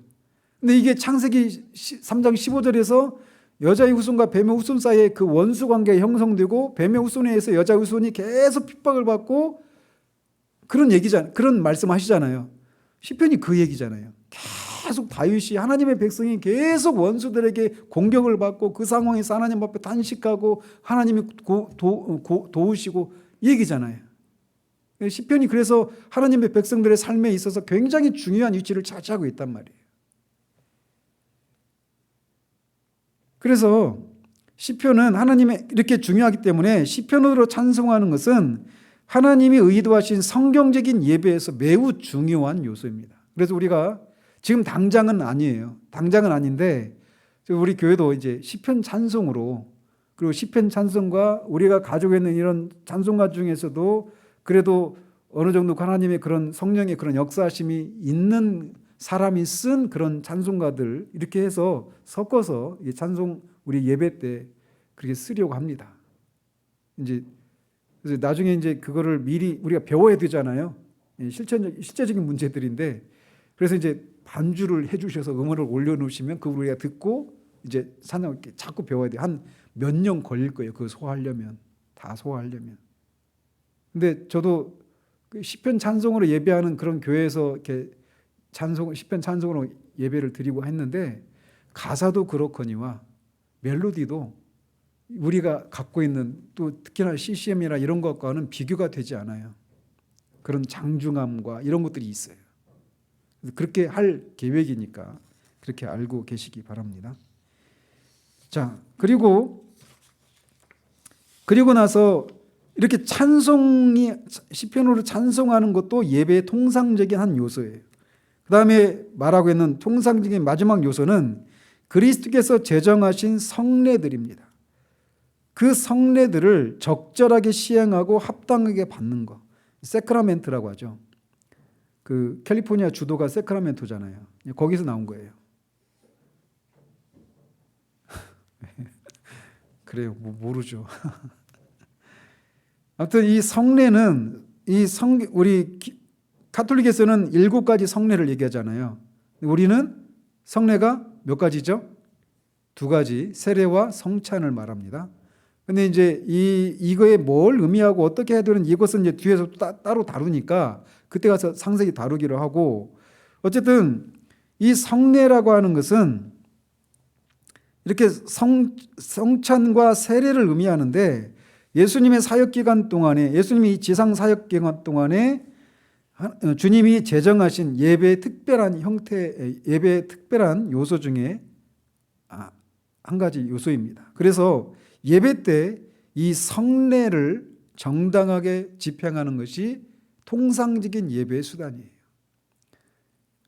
근데 이게 창세기 3장 15절에서 여자의 후손과 뱀의 후손 사이에 그 원수 관계가 형성되고 뱀의 후손에 의해서 여자의 후손이 계속 핍박을 받고 그런 얘기잖아요. 그런 말씀하시잖아요. 시편이 그 얘기잖아요. 계속 다윗이 하나님의 백성이 계속 원수들에게 공격을 받고 그 상황에서 하나님 앞에 단식하고 하나님이 도우시고 이 얘기잖아요. 시편이 그래서 하나님의 백성들의 삶에 있어서 굉장히 중요한 위치를 차지하고 있단 말이에요. 그래서 시편은 하나님의 이렇게 중요하기 때문에 시편으로 찬송하는 것은 하나님이 의도하신 성경적인 예배에서 매우 중요한 요소입니다. 그래서 우리가 지금 당장은 아니에요. 당장은 아닌데 우리 교회도 이제 시편 찬송으로 그리고 시편 찬송과 우리가 가지고 있는 이런 찬송가 중에서도 그래도 어느 정도 하나님의 그런 성령의 그런 역사하심이 있는 사람이 쓴 그런 찬송가들 이렇게 해서 섞어서 찬송 우리 예배 때 그렇게 쓰려고 합니다. 이제 그래서 나중에 이제 그거를 미리 우리가 배워야 되잖아요. 실제적인 문제들인데 그래서 이제 반주를 해주셔서 음원을 올려놓으시면 그걸 우리가 듣고 이제 찬양 자꾸 배워야 돼. 한 몇 년 걸릴 거예요. 그거 소화하려면 다 소화하려면. 근데 저도 시편 찬송으로 예배하는 그런 교회에서 이렇게 시편 찬송으로 예배를 드리고 했는데 가사도 그렇거니와 멜로디도 우리가 갖고 있는 또 특히나 CCM이나 이런 것과는 비교가 되지 않아요. 그런 장중함과 이런 것들이 있어요. 그렇게 할 계획이니까 그렇게 알고 계시기 바랍니다. 자, 그리고 나서 이렇게 시편으로 찬송하는 것도 예배의 통상적인 한 요소예요. 그 다음에 말하고 있는 통상적인 마지막 요소는 그리스도께서 제정하신 성례들입니다. 그 성례들을 적절하게 시행하고 합당하게 받는 것, 세크라멘트라고 하죠. 그 캘리포니아 주도가 세크라멘토잖아요. 거기서 나온 거예요. 그래요, 모르죠. 아무튼 이 성례는 우리 가톨릭에서는 7가지 성례를 얘기하잖아요. 우리는 성례가 몇 가지죠? 2가지, 세례와 성찬을 말합니다. 근데 이제 이거에 뭘 의미하고 어떻게 해야 되는 이것은 이제 뒤에서 따로 다루니까 그때 가서 상세히 다루기로 하고, 어쨌든 이 성례라고 하는 것은 이렇게 성찬과 세례를 의미하는데 예수님의 사역 기간 동안에 예수님이 지상 사역 기간 동안에 주님이 제정하신 예배의 특별한 형태, 예배의 특별한 요소 중에 한 가지 요소입니다. 그래서 예배 때 이 성례를 정당하게 집행하는 것이 통상적인 예배의 수단이에요.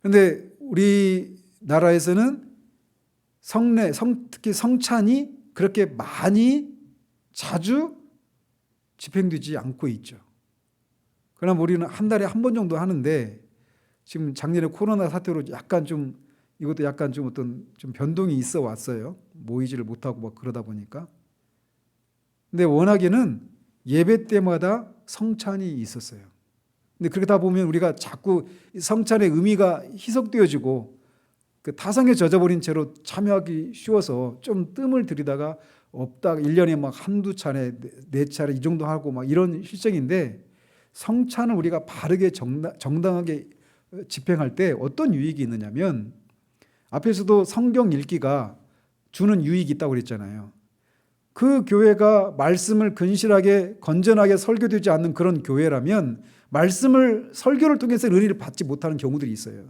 그런데 우리나라에서는 특히 성찬이 그렇게 자주 집행되지 않고 있죠. 그러나 우리는 한 달에 한 번 정도 하는데 지금 작년에 코로나 사태로 이것도 약간 좀 변동이 있어 왔어요. 모이지를 못하고 막 그러다 보니까. 근데 워낙에는 예배 때마다 성찬이 있었어요. 근데 그러다 보면 우리가 자꾸 성찬의 의미가 희석되어지고 그 타성에 젖어버린 채로 참여하기 쉬워서 좀 뜸을 들이다가 없다 1년에 막 한두 차례, 4차례 이 정도 하고 막 이런 실정인데, 성찬을 우리가 바르게 정당하게 집행할 때 어떤 유익이 있느냐면, 앞에서도 성경 읽기가 주는 유익이 있다고 그랬잖아요. 그 교회가 말씀을 근실하게 건전하게 설교되지 않는 그런 교회라면 설교를 통해서 은혜를 받지 못하는 경우들이 있어요.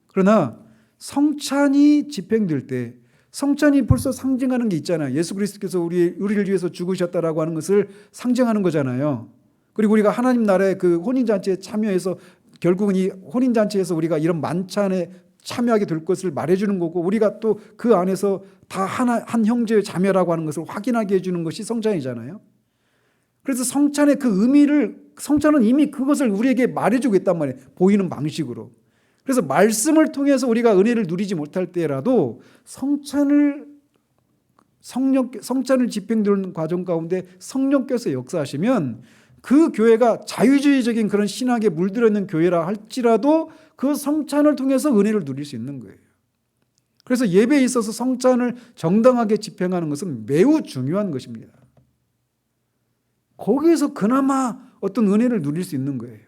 그러나 성찬이 집행될 때, 성찬이 벌써 상징하는 게 있잖아요. 예수 그리스도께서 우리를 위해서 죽으셨다라고 하는 것을 상징하는 거잖아요. 그리고 우리가 하나님 나라의 그 혼인잔치에 참여해서 결국은 이 혼인잔치에서 우리가 이런 만찬에 참여하게 될 것을 말해주는 거고, 우리가 또 그 안에서 다 한 형제의 자매라고 하는 것을 확인하게 해주는 것이 성찬이잖아요. 그래서 성찬의 그 의미를, 성찬은 이미 그것을 우리에게 말해주고 있단 말이에요. 보이는 방식으로. 그래서 말씀을 통해서 우리가 은혜를 누리지 못할 때라도 성찬을 집행되는 과정 가운데 성령께서 역사하시면 그 교회가 자유주의적인 그런 신학에 물들어 있는 교회라 할지라도 그 성찬을 통해서 은혜를 누릴 수 있는 거예요. 그래서 예배에 있어서 성찬을 정당하게 집행하는 것은 매우 중요한 것입니다. 거기에서 그나마 어떤 은혜를 누릴 수 있는 거예요.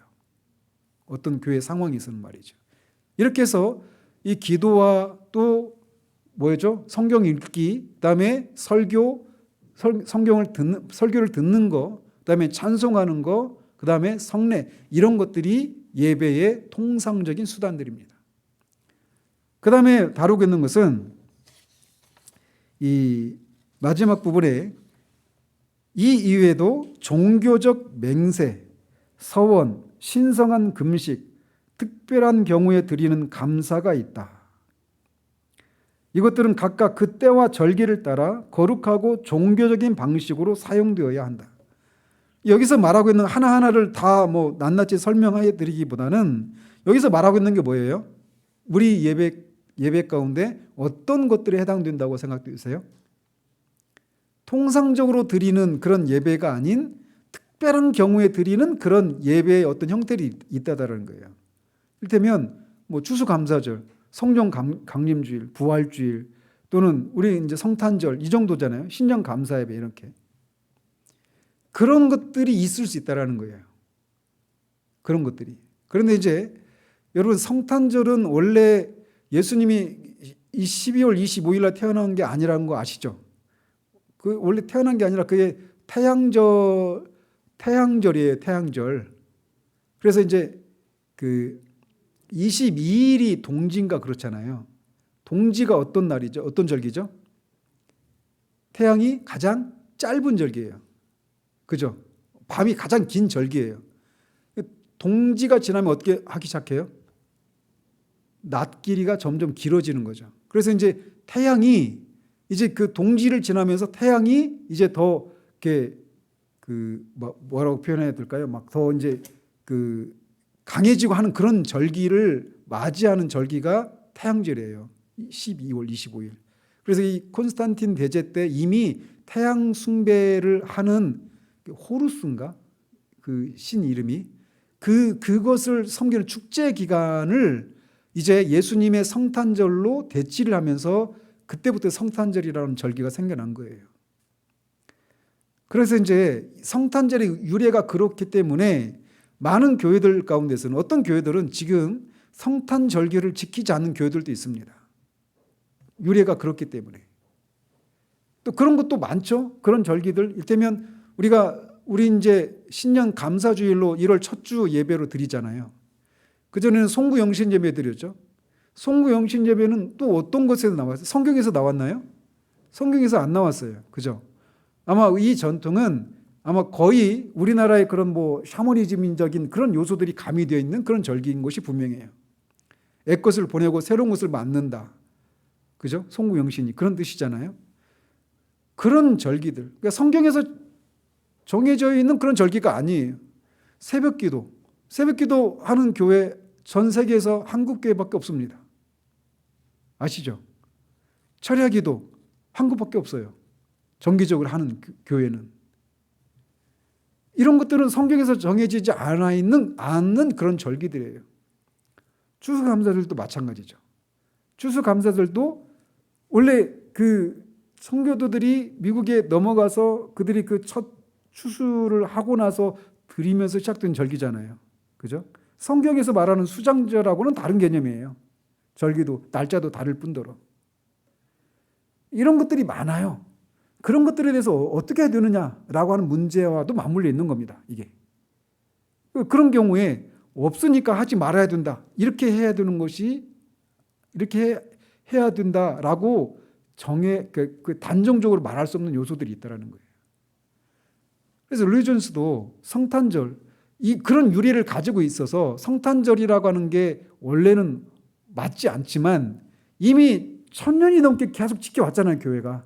어떤 교회 상황에서는 말이죠. 이렇게 해서 이 기도와 또 뭐였죠? 성경 읽기, 그다음에 설교를 듣는 거, 그다음에 찬송하는 거, 그다음에 성례, 이런 것들이 예배의 통상적인 수단들입니다. 그다음에 다루고 있는 것은 이 마지막 부분에 이 이외에도 종교적 맹세, 서원, 신성한 금식, 특별한 경우에 드리는 감사가 있다. 이것들은 각각 그 때와 절기를 따라 거룩하고 종교적인 방식으로 사용되어야 한다. 여기서 말하고 있는 하나하나를 다 낱낱이 설명해 드리기보다는 여기서 말하고 있는 게 뭐예요? 우리 예배 가운데 어떤 것들에 해당된다고 생각되세요? 통상적으로 드리는 그런 예배가 아닌 특별한 경우에 드리는 그런 예배의 어떤 형태들이 있다라는 거예요. 이를테면 추수감사절, 성령 강림주일, 부활주일, 또는 우리 이제 성탄절, 이 정도잖아요. 신령 감사예배, 이렇게. 그런 것들이 있을 수 있다라는 거예요. 그런 것들이. 그런데 이제 여러분, 성탄절은 원래 예수님이 이 12월 25일 날 태어난 게 아니라는 거 아시죠? 그 원래 태어난 게 아니라 그게 태양절이에요, 태양절. 그래서 이제 그 22일이 동지인가 그렇잖아요. 동지가 어떤 날이죠? 어떤 절기죠? 태양이 가장 짧은 절기예요. 그죠? 밤이 가장 긴 절기예요. 동지가 지나면 어떻게 하기 시작해요? 낮 길이가 점점 길어지는 거죠. 그래서 이제 태양이 이제 그 동지를 지나면서 태양이 이제 더 이렇게 뭐라고 표현해야 될까요? 막 더 이제 강해지고 하는 그런 절기를 맞이하는 절기가 태양절이에요. 12월 25일. 그래서 이 콘스탄틴 대제 때 이미 태양 숭배를 하는 호루스인가? 그 신 이름이 그것을 섬기는 축제 기간을 이제 예수님의 성탄절로 대치를 하면서 그때부터 성탄절이라는 절기가 생겨난 거예요. 그래서 이제 성탄절의 유래가 그렇기 때문에 많은 교회들 가운데서는 어떤 교회들은 지금 성탄절기를 지키지 않는 교회들도 있습니다. 유래가 그렇기 때문에. 또 그런 것도 많죠. 그런 절기들. 이를테면 우리 이제 신년 감사주일로 1월 첫 주 예배로 드리잖아요. 그전에는 송구영신 예배 드렸죠. 송구영신 예배는 또 어떤 것에서 나왔어요? 성경에서 나왔나요? 성경에서 안 나왔어요. 그죠? 아마 이 전통은 아마 거의 우리나라의 그런 샤머니즘적인 그런 요소들이 가미되어 있는 그런 절기인 것이 분명해요. 옛것을 보내고 새로운 것을 맞는다. 그죠? 송구영신이 그런 뜻이잖아요. 그런 절기들. 그러니까 성경에서 정해져 있는 그런 절기가 아니에요. 새벽기도 하는 교회 전 세계에서 한국 교회밖에 없습니다. 아시죠? 철야기도 한국밖에 없어요. 정기적으로 하는 교회는. 이런 것들은 성경에서 정해지지 않는 그런 절기들이에요. 추수감사절도 마찬가지죠. 추수감사절도 원래 그 선교도들이 미국에 넘어가서 그들이 그 첫 추수를 하고 나서 드리면서 시작된 절기잖아요. 그죠? 성경에서 말하는 수장절하고는 다른 개념이에요. 절기도 날짜도 다를 뿐더러. 이런 것들이 많아요. 그런 것들에 대해서 어떻게 해야 되느냐라고 하는 문제와도 맞물려 있는 겁니다. 이게. 그런 경우에 없으니까 하지 말아야 된다. 이렇게 해야 되는 것이 이렇게 해야 된다라고 단정적으로 말할 수 없는 요소들이 있다는 거예요. 그래서 루이 존스도 성탄절, 그런 유래를 가지고 있어서 성탄절이라고 하는 게 원래는 맞지 않지만 이미 1000년이 넘게 계속 지켜왔잖아요, 교회가.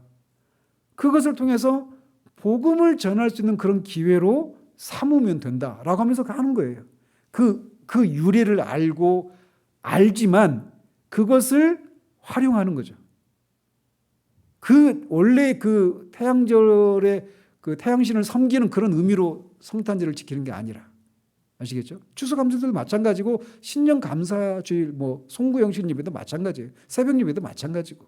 그것을 통해서 복음을 전할 수 있는 그런 기회로 삼으면 된다라고 하면서 하는 거예요. 그 유래를 알지만 그것을 활용하는 거죠. 원래 태양절에 태양신을 섬기는 그런 의미로 성탄절을 지키는 게 아니라. 아시겠죠? 추수감사절도 마찬가지고 신년 감사주일 송구영신 예배도 마찬가지예요. 새벽 예배도 마찬가지고.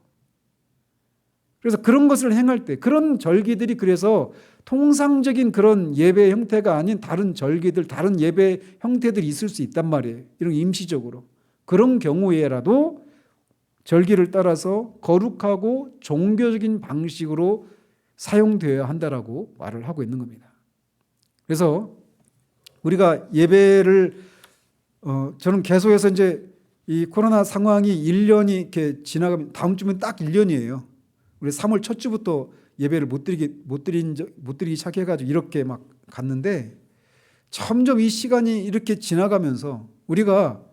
그래서 그런 것을 행할 때 그런 절기들이 그래서 통상적인 그런 예배 형태가 아닌 다른 절기들, 다른 예배 형태들이 있을 수 있단 말이에요. 이런 임시적으로. 그런 경우에라도 절기를 따라서 거룩하고 종교적인 방식으로 사용되어야 한다라고 말을 하고 있는 겁니다. 그래서 우리가 예배를 저는 계속해서 이제 이 코로나 상황이 1년이 이렇게 지나가면 다음 주면 딱 1년이에요. 우리 3월 첫 주부터 예배를 못 드리기 시작해가지고 이렇게 막 갔는데 점점 이 시간이 이렇게 지나가면서 우리가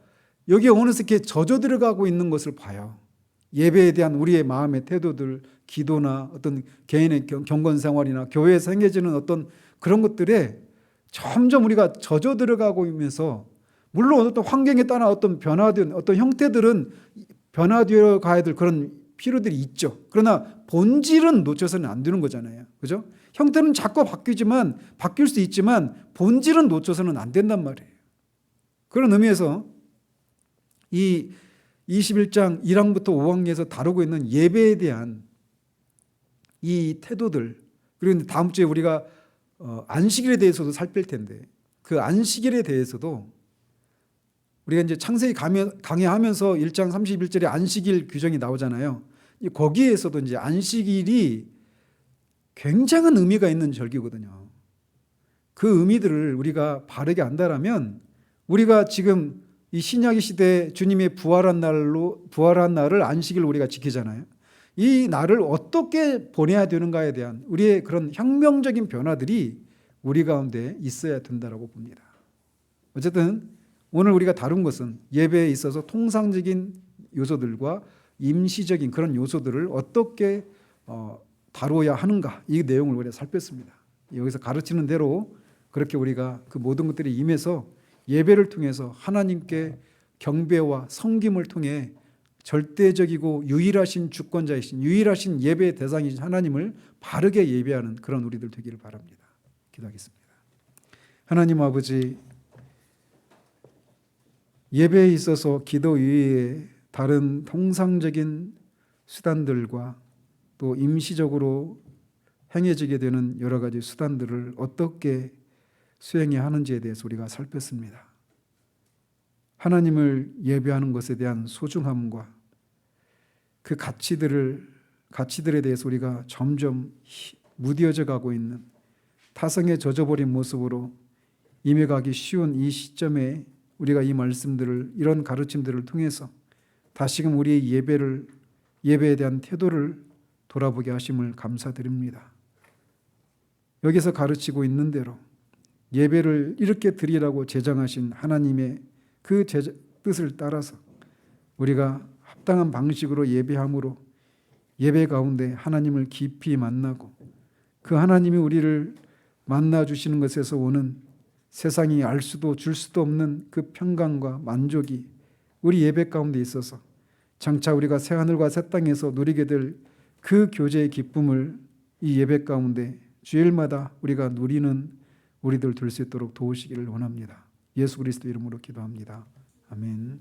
여기에 어느새 이렇게 젖어 들어가고 있는 것을 봐요. 예배에 대한 우리의 마음의 태도들, 기도나 어떤 개인의 경건 생활이나 교회에서 행해지는 어떤 그런 것들에 점점 우리가 젖어 들어가고 있면서 물론 어떤 환경에 따라 어떤 변화된 어떤 형태들은 변화되어 가야 될 그런 필요들이 있죠. 그러나 본질은 놓쳐서는 안 되는 거잖아요. 그죠? 형태는 자꾸 바뀔 수 있지만 본질은 놓쳐서는 안 된단 말이에요. 그런 의미에서 이 21장 1항부터 5항에서 다루고 있는 예배에 대한 이 태도들, 그리고 다음 주에 우리가 안식일에 대해서도 살필 텐데 그 안식일에 대해서도 우리가 이제 창세기 강해하면서 1장 31절에 안식일 규정이 나오잖아요. 거기에서도 이제 안식일이 굉장한 의미가 있는 절기거든요. 그 의미들을 우리가 바르게 안다라면 우리가 지금 이 신약의 시대에 주님의 부활한 날을 안식일 우리가 지키잖아요. 이 날을 어떻게 보내야 되는가에 대한 우리의 그런 혁명적인 변화들이 우리 가운데 있어야 된다고 봅니다. 어쨌든 오늘 우리가 다룬 것은 예배에 있어서 통상적인 요소들과 임시적인 그런 요소들을 어떻게 다루어야 하는가, 이 내용을 우리가 살폈습니다. 여기서 가르치는 대로 그렇게 우리가 그 모든 것들이 임해서 예배를 통해서 하나님께 경배와 섬김을 통해 절대적이고 유일하신 주권자이신 유일하신 예배의 대상이신 하나님을 바르게 예배하는 그런 우리들 되기를 바랍니다. 기도하겠습니다. 하나님 아버지, 예배에 있어서 기도 이외에 다른 통상적인 수단들과 또 임시적으로 행해지게 되는 여러 가지 수단들을 어떻게 수행해야 하는지에 대해서 우리가 살폈습니다. 하나님을 예배하는 것에 대한 소중함과 그 가치들에 대해서 우리가 점점 무뎌져 가고 있는 타성에 젖어버린 모습으로 임해가기 쉬운 이 시점에 우리가 이 말씀들을, 이런 가르침들을 통해서 다시금 우리의 예배에 대한 태도를 돌아보게 하심을 감사드립니다. 여기서 가르치고 있는 대로 예배를 이렇게 드리라고 제정하신 하나님의 그 뜻을 따라서 우리가 합당한 방식으로 예배함으로 예배 가운데 하나님을 깊이 만나고 그 하나님이 우리를 만나 주시는 것에서 오는 세상이 알 수도 줄 수도 없는 그 평강과 만족이 우리 예배 가운데 있어서 장차 우리가 새하늘과 새 땅에서 누리게 될 그 교제의 기쁨을 이 예배 가운데 주일마다 우리가 누리는 우리들 될 수 있도록 도우시기를 원합니다. 예수 그리스도 이름으로 기도합니다. 아멘.